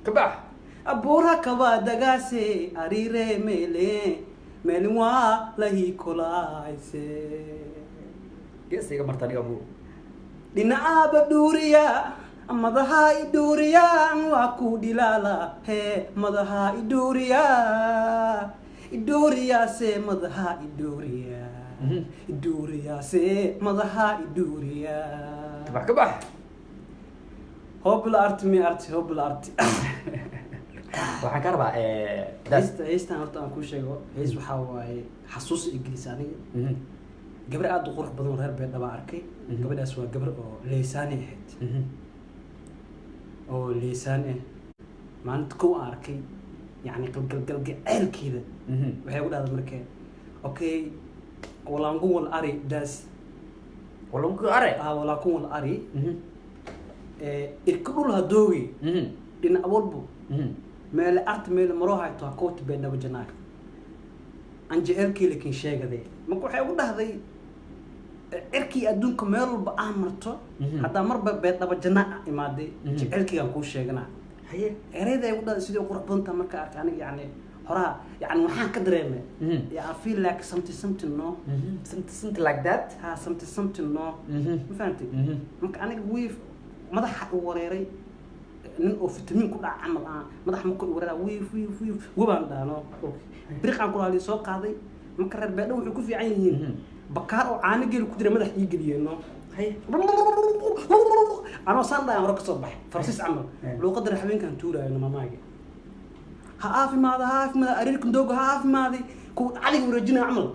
kabax abuura kaba dagaase ariire meeli waa lahi kulaayse geesiga martani abu dhinacaaba dhuuriya madaha idhuuriya waa ku dhilaala hee madaha idhuuriyaase madaha idhuuriyaase madaha idhuuriya kabax hobla arti waxaan ka rabaa heestan horta aan kuu sheego hees waxaa waaye xasuus ingiliis aniga gabar aad u qurux badan reer beedhaba arkay gabadhaas waa gabar oo leesaani ahayd oo leesaan ah maalinta kow aan arkay yani galgalgalgaceelkeeda waxay ugu dhahday markee okay walaangun wal ari daas walaangun ari walaangun wal ari irka dhul hadoogi dhinac walbo meel arti meel maroo hayto ha koota beedhaba janaaka anjeelkii lakin sheegade marka waxay ugu dhahday cirkii adduunka meel walba aan marto haddaa marba beedhaba janaa imaaday jecelkiigaan kuu sheeganaa haye ereyda ugu dhahday sidii qurux badan tahay marka arkay aniga yani horaa yani waxaan ka dareemay I feel like something no something like that something no ma fahantay marka aniga wiif madaxa u wareeray nin oo fitamiin ku dhaca camal madax ma ku wareeraa wiif wabaan dhaano biriqaan ku raali soo qaaday marka reer beedho wuxuu ku fiican yihiin bakaar oo caano geel ku jira madax ii geliyeeno hay anoo saan dhaay hore ka soo baxay farsiis camal luuqadda habeenkan tuuraayo mamaaga ha aafimaada ariirkan dooga ha aafimaaday ku caliga wareejinaya camal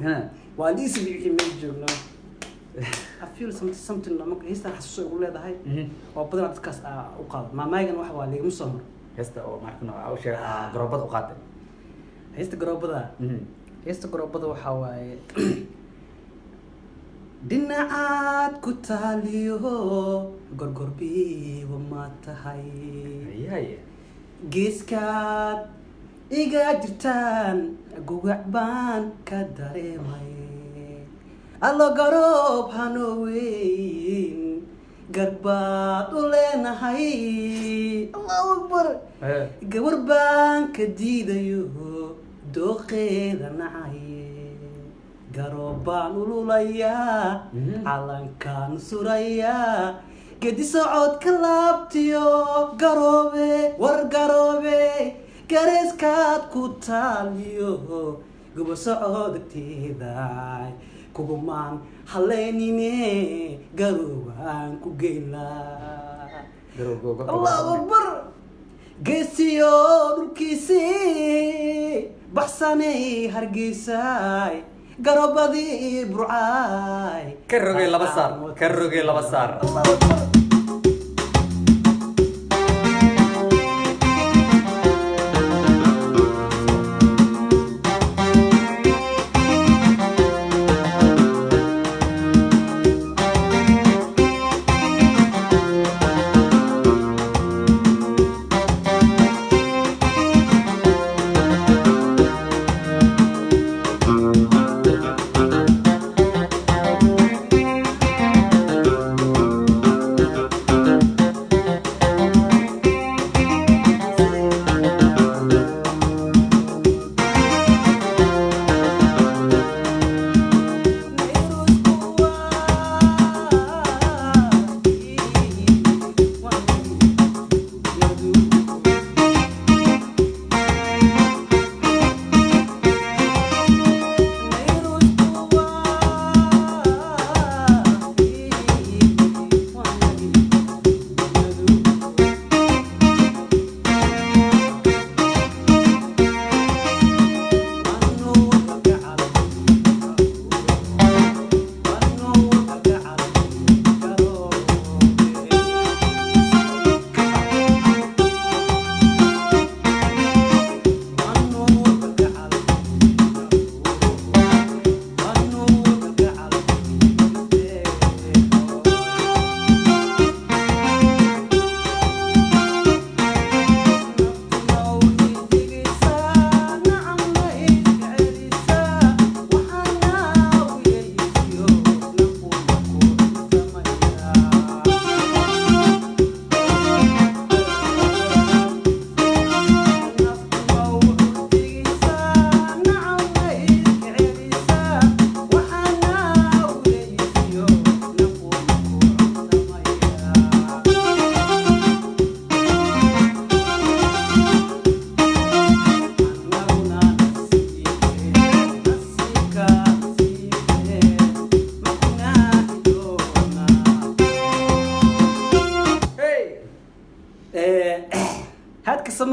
waa liisi wixii meel joognaa I feel something marka heestan xasuus ugu leedahay oo badan dadkaas u qaado maamaagan wax waa leegma soo mar heesta oo markana oo sheeg garoobada u qaaday heesta garoobada waxaa waaye dhinacaad ku taaliyo gorgorbiiba ma tahay geeskaad iga jirtaan gugac baan ka dareemay allo garoob hanoweyn garbaad u leenahay allahu akbar gabar baan ka diidayo dooqeeda nacaye garoob baan ululayaa calankaan surayaa gedi socod ka laabtiyo garoobe gareeskaad ku taaliyo gubo socodagteeda kugumaan haleynine garowaan ku geynlaa allahu akbar geesiyo dhulkiisii baxsanay hargeysay garobadii burcaay ka rogay laba saar ka rogay laba saar allahu akbar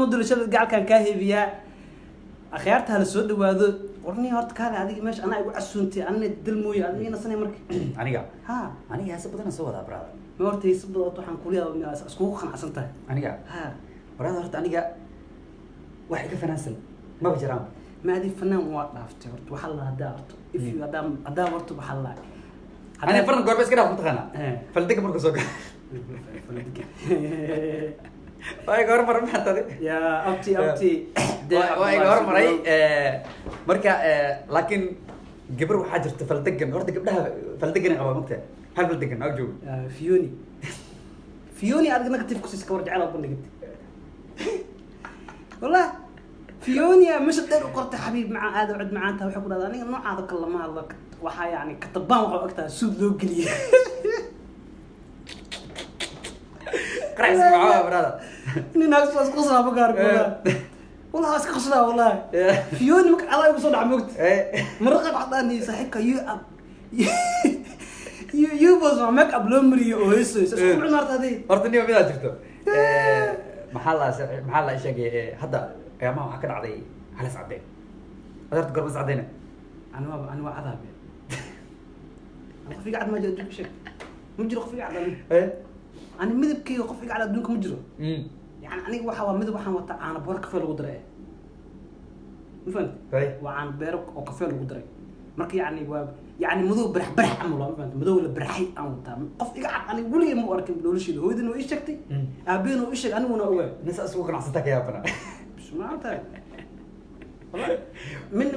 dulashada gacalkan ka heebiyaa akhyaarta la soo dhawaado warni horta kaale adiga meesha ana igu casuuntay anna dalmooyo adina sanay markii aniga ha aniga hasa badan soo wada brother ma horta is badan waxaan kuliyaa isku qanacsan tahay aniga ha brother horta aniga wax iga fanaasan ma jiraan ma adi fanaan waa dhaaftay horta waxa la hadaa horta if you adam horta waxa la ana faran goorba iska dhaaf taqana faldiga markuu soo gaa way goor mar ma tadi ya abti way goor maray marka laakiin gabar waxa jirta faldegan horta gabdhaha faldegan qaba magta hal faldegan oo joog fioni aad negative ku siska war jacayl bandhigtay والله فيونيا مش تقدر قرت حبيب مع هذا وعد معانتها وحب هذا انا نوع هذا كله ما هذا وحا يعني كتبان وحا وقتها سود لو قلي كرايس معاه برادر اني ناقص قصنا بقار والله اسك قصنا والله فيوني مك الله يبصد عمقت مرقب عطاني صحيح يو اب يو بس مك اب لمري او هيسو اسكو عمرت هذه horta niyo midaa jirto maxaa la sheegay hadda qiyaamaha waxa ka dhacday halis cadeen adarta gormas cadeen انا عذاب انا في قاعد ما جرى شيء مجرى في قاعد انا مدبكي قف قاعد ادونك مجرى يعني انا waxa waa midab waxaan wata aan boor kafe lagu diray ma fahant waxaan beer oo kafe lagu diray marka يعني مدو برح عمله ما فهمت مدو برحي aan wata qof iga cad aniga waligeey ma arkin dowlashada hooyadina way sheegtay aabeena way sheeg aniguna ogaa nasa asugu qanacsata ka yaabana سمعتها والله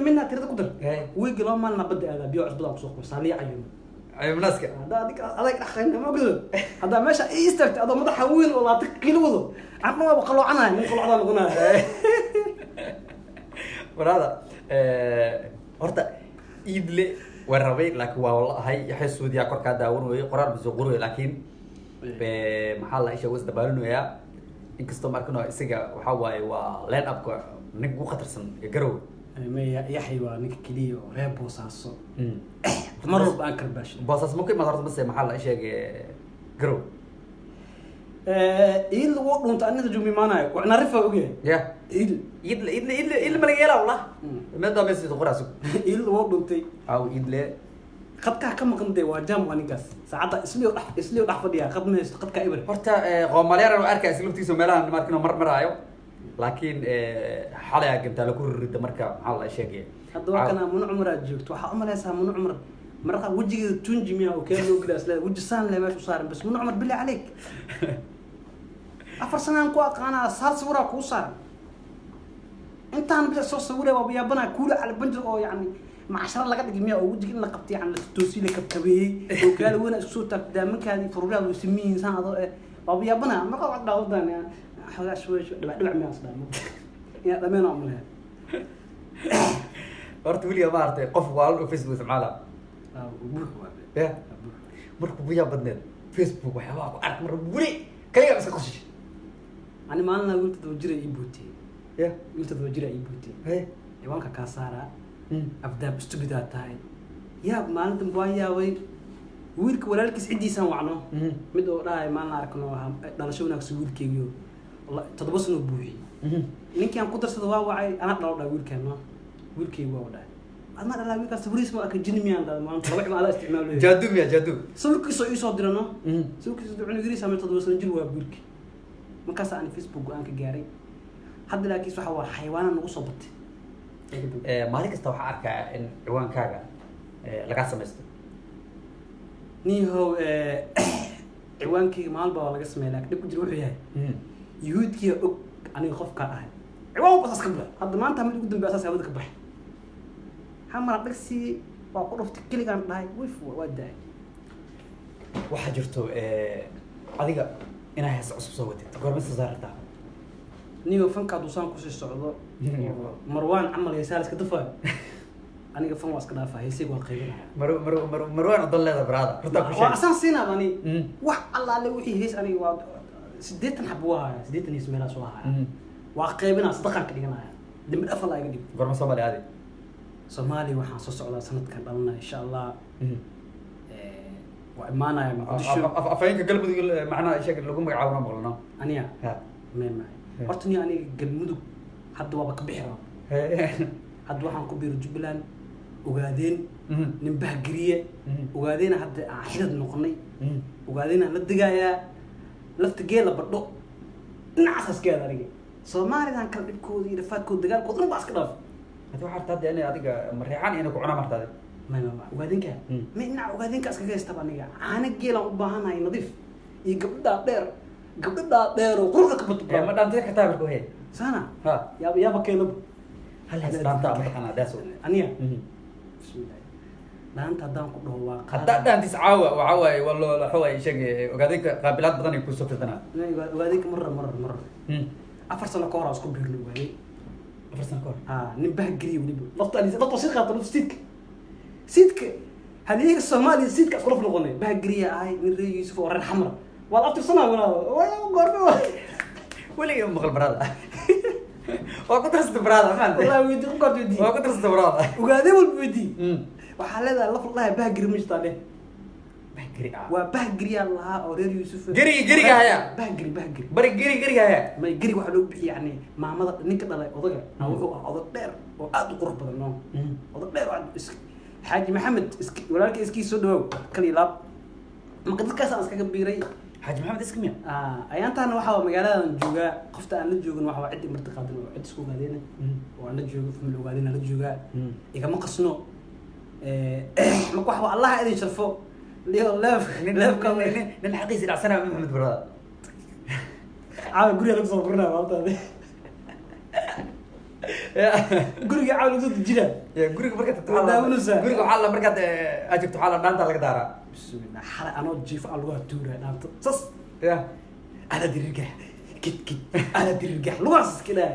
منها تريد قدر ويجي لو ما لنا بدي هذا بيوع عصبة بسوق صالية عيون أي مناسك هذا ديك هذاك أخينا ما قدر هذا ماشى يسترت هذا مدح حويل ولا تكيل وضو عم ما بقلوا عنها من قلوا عنها الغناء وهذا هرتا إيدلي والربي لكن والله هاي يحس ودي أكور كذا وقرار بزغوري لكن بمحل إيش وزد بالنو يا inkastoo markano isaga waxa waaye waa line up nig ugu khatarsan garow ما يحيى ونك كليو ريب وصاصو مرة بأنكر باش بوساس ممكن ما ضربت بس محل اشياء قرو إيل وقت أنت أنا تجومي معنا وأنا عارفها وجه يا إيل ما لقيلا والله ما دا بس تقول راسك إيل وقت أنت او يدل قد كم قندي واجام وانيكاس ساعات اسليو دحفديا قد ما قد كايبر horta qoomaleer oo arkay silubtiisa meelahan markii mar maraayo laakiin xalaya gabta la ku ririda marka maxaa la sheegay hadda waa kana mun umar joogto waxa umalaysaa mun umar marka wajigeeda tunji miya oo keen loo gilaas leeyahay waji saan leeyahay meesha saaran bas mun umar bilaa عليك afar sanaan ku aqaana saar sawira ku saaran intaan bila soo sawiray waa yaabana kuula ala banjir oo yani معشرة لقد جميع وجهك إن قبتي عن التوصيل كبكبيه وكان وين الصوت دائما كان يفرغ ويسمين إنسان هذا أبي يبنا ما قاعد داودان يعني حاجة شوي دبع مية أصلا يا دمنا عملها horta weliga ma artay qof waaldo Facebook isticmaala ya marka buya badneed Facebook waxyaaba ku ark mar weli kaliya iska qoshish أنا ما أنا قلت توجري إيبوتي ya قلت توجري إيبوتي hey يوانك كاسارة أبدأ استبداد تاعي يا ما أنت مبايا وي ويلك ولا لك سعدي سامعنا مدو راي ما نعرفنا دار شو ناقص ويلك يو والله تدبسنا بوي إنك يوم قدر سدوا وعي أنا أقدر أقول ويلك ما ويلك يو ولا أنا لا ويلك سبريس ما أكل جنمي عند ما أنت طبعا ما على استعماله jadum ya jadum سويك يصدرنا سويك يصدرنا غيري سامي تدبسنا جل ويلك ما كاس عن فيسبوك وأنك جاري حد لكن سوا حيوان نقصبت maalin kasta waxaa arkaa in ciwaankaaga laga samaysto نيهو عوانكي مال بابا laga sameeyay laakiin ku jiro wuxuu yahay yuhudkii og aniga qof ka ahay ciwaan bas ka baa hadda maanta mid ugu dambeeyay asaas hawada ka baxay xamar dhagsi waa ku dhuftay kaligaan dhahay wif waa daay waxaa jirto adiga inaa hees cusub soo wadid goorma soo saartaa niyo fanka dusaan ku sii socdo marwaan amal yeesaal iska dafaa aniga fan waa iska dhaafaa heesig waa qaybinaya marwaan odol leeda brada horta ku waa sheeg asaan siinaa bani wax alla le wixii hees aniga waa 8 xab waa 8 hees meelaas waa waa qaybinaa sadaqan ka dhiganaya dambi afal ay dhig goorma Soomaali aadi Soomaali waxaan soo socdaa sanadkan dhalana insha Allah waa imaanaya muqdisho afayinka galmudug macnaha sheeg lagu magacaabo maqlano aniga ha meema horta ni aniga galmudug hadda waa ka bixira hadda waxaan ku biiro Jubbaland ogaadeen nin bahgiriye ogaadeen hadda aan xidad noqonay ogaadeen la digayaa lafta geela badho dhinacaas askeeda ariga Soomaalidan kala dhibkooda iyo rafaadkooda dagaalkooda dhan baa iska dhaaf hadii waxa taad inay adiga mariixan inay ku cuna martaade ما وقاعدينك ما إننا وقاعدينك أسكت استبانية أنا جيل أبوهانا ينظيف يقبل دير وقرقة كبتوا ما دام تيجي كتابك وهي سنة ها يا بكينب هل هسلام تعمل أنا داسو أنيا بسم الله لا أنت دام كله هو حتى دام تسعوا وعوا والله حوا شيء وقاعدينك قابلات بدن يكون سوق تنا وقاعدينك مرة أفرسنا كورة أسكت بيرلو وقاعدين أفرسنا كورة نبه قريب ونبه لا تصير خاطر في سيدك هذه الصومالي سيدك أسكت في الغنى به قريه هاي من ري يوسف ورا الحمراء والله أتصنع ولا قربوا ولا يوم مغل برادا وقت رست برادا ما أنت والله ويدي قرد ودي وقت رست برادا وقاعدين والبيدي وحالة الله الله بهجري مش طالع بهجري وبهجري الله أورير يوسف جري هيا بهجري بري جري هيا ما يجري واحد يعني مع ماذا نك الله وضجر أو أضر دير وأدو قرب بدنهم أضر دير حاج محمد ولكن اسكي سودو كلي لاب ما قد كاس اسكا كبيري حاج محمد اسكميا ايانتان waxa magaalada jooga qofta aan la joogin waxa cid martiqaadin oo cid isku gaadeen oo aan la joogo famil ogaadin la jooga iga ma qasno ma wax Allah idin sharfo liyo leef kale nin xaqiisi dhacsana Maxamed Barada guriga lagu soo qornaa maanta guriga caawl soo jira guriga marka guriga waxa la marka ajibto waxa la dhaanta laga daara bismillah xala anoo jiif aan lagu tuura dhaanta sas ya ala dirga kit ala dirga lugas kila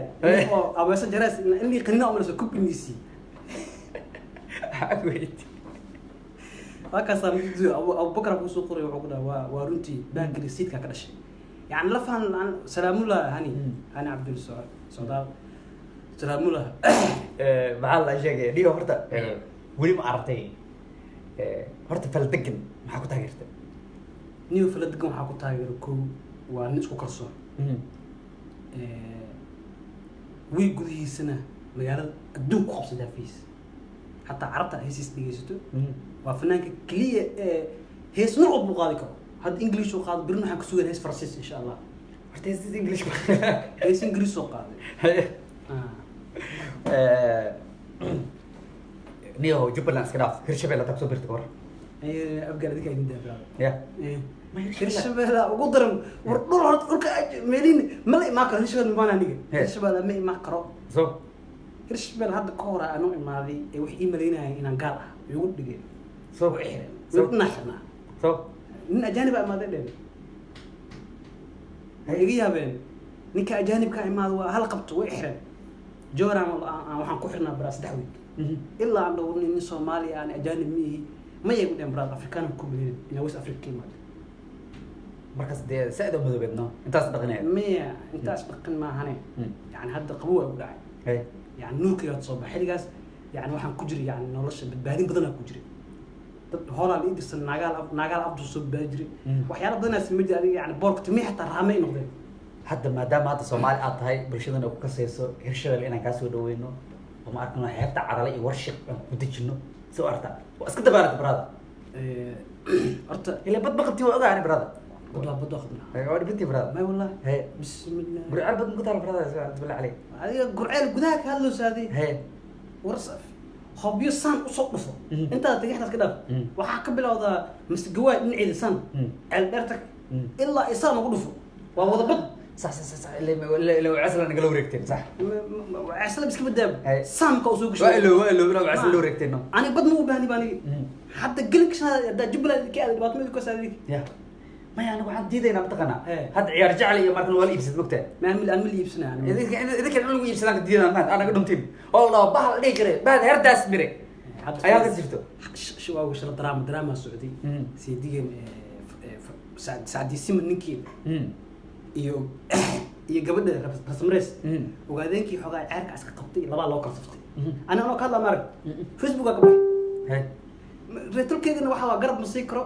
oo abeesa jaras inni qanina amarso kubinisi wait وكاسر مجزء أو بكرة بوسو قري وعقدة ورنتي باقي سيد ككرش يعني لفهم عن سلام الله هني أنا عبد السعداء salaamulaha maxaa la sheegay dhigo horta weli ma aragtay horta faldegan maxaa ku taageertay niyo faladegan waxaa ku taageero kow waa nin isku kalsoon wiil gudihiisana magaalada adduunka ku qabsada fiis hataa carabta heesiis dhegeysato waa fanaanka keliya hees nooc walba qaadi karo hadda english oo qaado birna waxaan ka sugan hees faransiis insha allah horta hees english hees ingiriis oo qaaday niyo jubbaland iska dhaaf hirshabelle tag soo birta ka waran afgaal adinka idin daafraada ya hirshabelle ugu daran war dhul horta dhulka meelin ma la imaan karo hirshabelle maana aniga hirshabelle ma imaan karo so hirshabelle hadda ka hor aan u imaaday ee wax ii malaynayay inaan gaal ah igu dhigeen so way dhinaxnaa so nin ajaanib ah imaaday dheer way iga yaabeen ninka ajaanibka imaada waa hal qabto way xireen jooran waxaan ku xirnaa baraa 3 week ilaa aan dhawo nin Soomaali aan ajaanib mihi ma yagu dhan baraa Afrikaan ku bilin in West Africa imaada markaas dee saada madoobeedno intaas dhaqanay miya intaas dhaqan ma ahane yani hadda qabow ay u dhacay يعني نورك يا تصوب حلقاس يعني waxaan ku jiri yani nolosha badbaadin badan ku jiri dad hoolal ii dirsan nagaal abdu soo baajiri waxyaalo badan sameeyay adiga yani boorka timi xataa raamay noqdeen hadda maadaama hadda Soomaali aad tahay bulshadana ku kasayso hirshabelle inaan ka soo dhaweeyno oo ma arkano xeebta carale iyo warshaq aan ku dejino soo arta waa iska dabaarad brada horta ila bad baqti waa ogaani brada بدو خدنا waa dhibti brada ما والله هي بسم الله burcad bad ku taal brada bismillah عليك adiga gurceel gudaha ka hadlo saadi هي warsaf hobyo san u soo dhufo inta tagaxdaas ka dhaf waxa ka bilowda masgawaad dhinaceeda san ceel dheertag ilaa isaan ugu dhufo waa wada bad صح صح صح اللي عسل انا قالوا ريكتين صح عسل بس كيف بداب سام كوسو كش وقالوا عسل لو ريكتين انا بد مو باني حتى قلك دا جبل كذا باتمي كوس هذيك يا ما يعني waxaan diidayna mataqana had ciyaar jacli iyo markan wal iibsad mogtaa ma aan mil iibsana idinka kan lagu iibsadaan diidana ma anaga dhuntiin oo la bahal dhigre baad herdaas mire ayaa ka jirto شو waa washar drama Saudi siidigan saadi sim ninkii iyo gabadha rasmrees ogaadeenkii xogaa ceerka iska qabtay laba loo kala saftay ana ka hadla marag Facebook ka baxay reetulkeedana waxa waa garab masii karo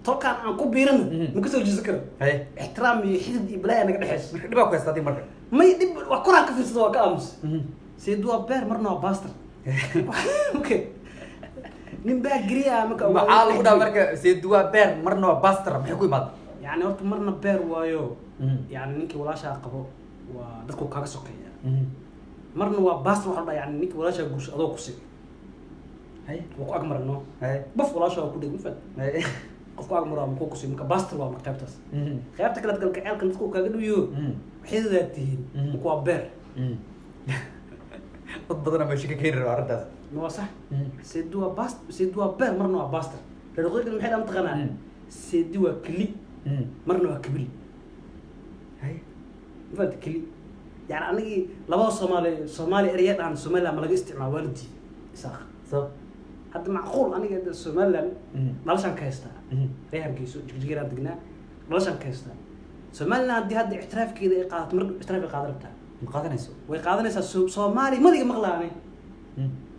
tolkaan aan ku biiran ma ka soo jeesan karo ixtiraam iyo xidid iyo balaa naga dhaxeys marka dhibaa ku haystay marka may dib waa quraan ka fiirsado waa ka aamus seedu beer marna waa pastor okay nin baa gariya marka maxaa lagu dhaa marka seedu beer marna waa pastor maxay ku imaad يعني horta marna beer waayo يعني ninkii walaasha qabo waa dadku kaaga sokeeya marna waa pastor waxa la yani ninkii walaasha guusha adoo ku sii وكو أكمل إنه بف ولا شو أكو دقيقة قف أكمل أم كوكو سيم كباستر وام كتابتس خيابتك لا تقول كعيال كنت كوكا قدو يو حيد ذاتين مكو بير بدنا ماشي كثير عرداس نو صح سيدوا بير مرنا باستر لو غير المحل أم تغنى سيدوا كلي مرنا كبير هاي فهمت كلي يعني أنا لبا صومالي أريات عن صومالي ما لقى استعمال والدي ساخ هذا معقول أنا قد سومالا مالشان كيستا ريهم كيسو جيران دقنا مالشان كيستا سومالا هذا اعتراف كذا قاعد مرق اعتراف قادر بتاع مقادنا يسوع ويقادنا سومالي ما لقى مغلاني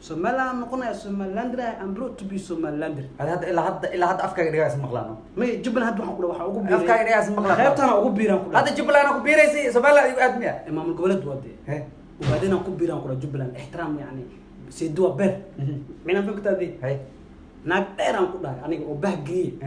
سومالا نقولنا سومالاندرا I'm proud to be Somalilander هذا إلا هذا أفكار إني جالس مغلانه ما جبنا هذا وحنا كله وحنا أفكار إني جالس مغلانه خيبت أنا أقول بيران كله هذا جبلان أقول بيرسي سومالا أدمية إمام القبلة دوادي وبعدين أقول بيران كله جبلان احترام يعني سيدوا بير من أنا فهمت هذه هاي ناك ديران كله يعني وبه جري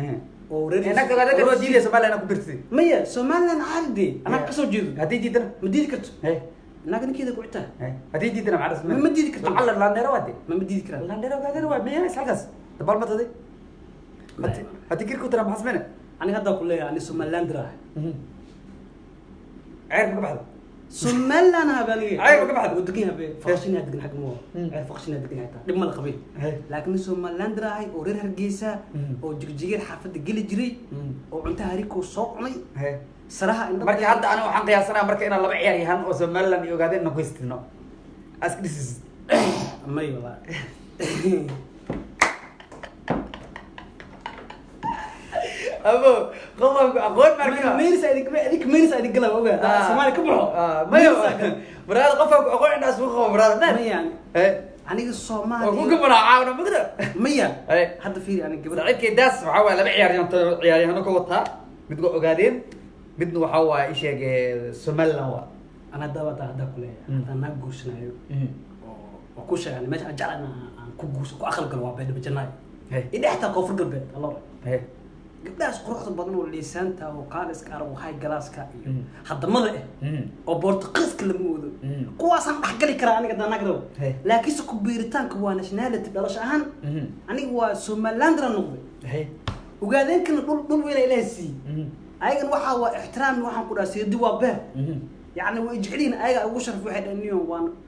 وريد أنا كذا كذا جيلي سومالا أنا كبرتي مية سومالا عادي أنا كسر جيد هذه جدا مديد كرت هاي ناقن كذا قعدتها هذه جدا معرس ما مديد كرت لعل لانديرا وادي ما مديد كرت لانديرا وادي هو مية سالكس تبال ما تدي هذه كيركو ترى محسمنة أنا هذا كله يعني سومالاندرا عارف كم سومالا أنا هبالي عارف كم حد ودقيها بفقشين هاد دقن حق مو عارف فقشين هاد دقن حتى لما القبيل لكن سومالاندرا هاي أورير هرجيسا أو جيجير حافظ جيل جري أو عنتها هريكو صوعني صراحة markii hadda aniga waxaan qiyaasanayaa marka inaan laba ciyaar yahan oo Somaliland iyo ogaadeen ku istino askris may wala ابو قفك اقول مركب ميرس اديك ميرس اديك قلب اوغا سومالي كبخو مايو براد قفك اقول عندنا سوق براد ما يعني ايه aniga Soomaali ugu gabadha caawna magda maya ay hadda fiiri aniga gabadha saacidkii daas waxa waa laba ciyaaryahan ka wataa mid go ogaadeen midna waxa waa isheegay Somaliland waa ana dabada hadda ku leeyahay hadda na guursanayo oo ku sheegay meesha aan jeclana aan ku guurso ku aqal gal waa beedba jannay idhaxta koonfur galbeed allah gabdhaas quruxda badan oo liisaanta oo qaaliska arag waxay galaaska iyo hadamada oo Boortaqiiska la moodo kuwaas aan dhaxgali karaa aniga danagdo laakiin ku biiritaanka waa nationality dhalash ahaan aniga waa Somaliland la noqday ogaadeen kan dhul weyn ay leeyahay ayagan waxa waa ixtiraam waxaan ku dhaasiyay waa beer يعني ويجعلين أيها أبو شرف واحد إنه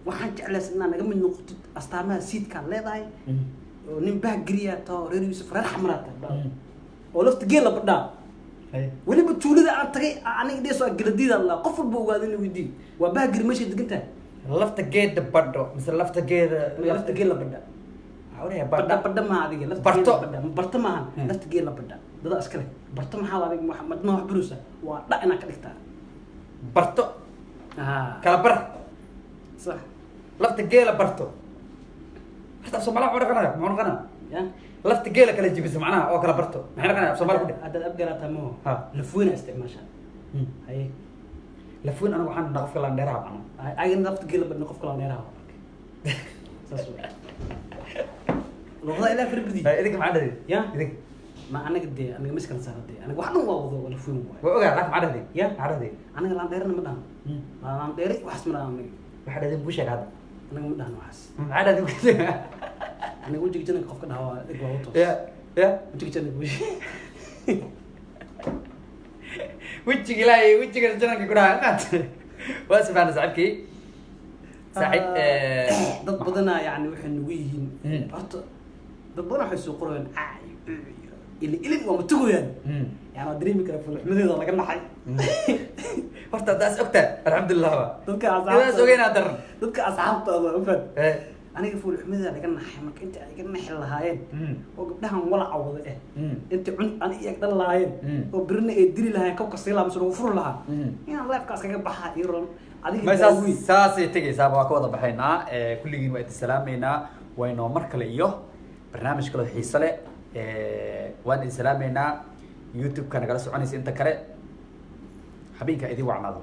وحن جعلس إننا نجمع نقطة أستعمال سيد كان لا ضاي ونبه جريا تا ريري يوسف رح مرات ولفت جيلا بدأ واللي بتقول إذا عن طريق أنا قديش أجرديد الله قفل بوجادين ويدي وبه جري ماشي دقنته لفت جيد بدو مثل لفت جيلا بدأ عوري بدأ ما هذه لفت برت ما لفت جيلا بدأ ده أسكره برت ما حاول محمد ما هو بروسة ولا أنا كدكتار برتو kala bar صح lafta geela barto hada Soomaaliya waxa qana ma qana ya lafta geela kala jibis macnaha oo kala barto maxay qana Soomaaliya ku hada abgara tamo lafweena isticmaasha hay lafween anagu waxaan naqaf kala dheeraha macna ay lafta geela badna qof kala dheeraha saas waa loo ila firbidi idinka ma dhadii ya idinka ما أنا قدي أنا مسكن صارتي أنا واحد نوض ولا فيلم وأوجع لك عددي يا عددي أنا قلنا ديرنا مدام ما ديري وحس مدام واحد هذا بوشك هذا أنا مدام وحس عددي كذا أنا قلت جيت أنا قفك هوا إقوى وطوس يا قلت جيت أنا بوش وجهك لا وجهك الجنة كده قات واسف أنا سعيد سعيد ضد بدنا يعني وحنا ويهين برت ضد بدنا حسوا قرن اللي ومتقول يعني أدري ميكروفون حمدي الله كنا حي فرت داس أكتر الحمد لله ضدك أصحاب إذا سوينا در ضدك أصحاب أفهم أنا يقول حمدي الله كنا حي ما كنت كنا حل هاين وقبلها ولا عوض أنت أنا يقدر هاين وبرنا يدري لها كوك السيلة مش نوفر لها يعني الله يفكر كذا بحا يرون ما ساسي تيجي سابوا كوضا بحينا كل جين وقت السلام منا وينو مركل إيوه برنامج كله حيصله وان السلامينا يوتيوب كان جالس عني سنت كره حبيبك إذا وعناه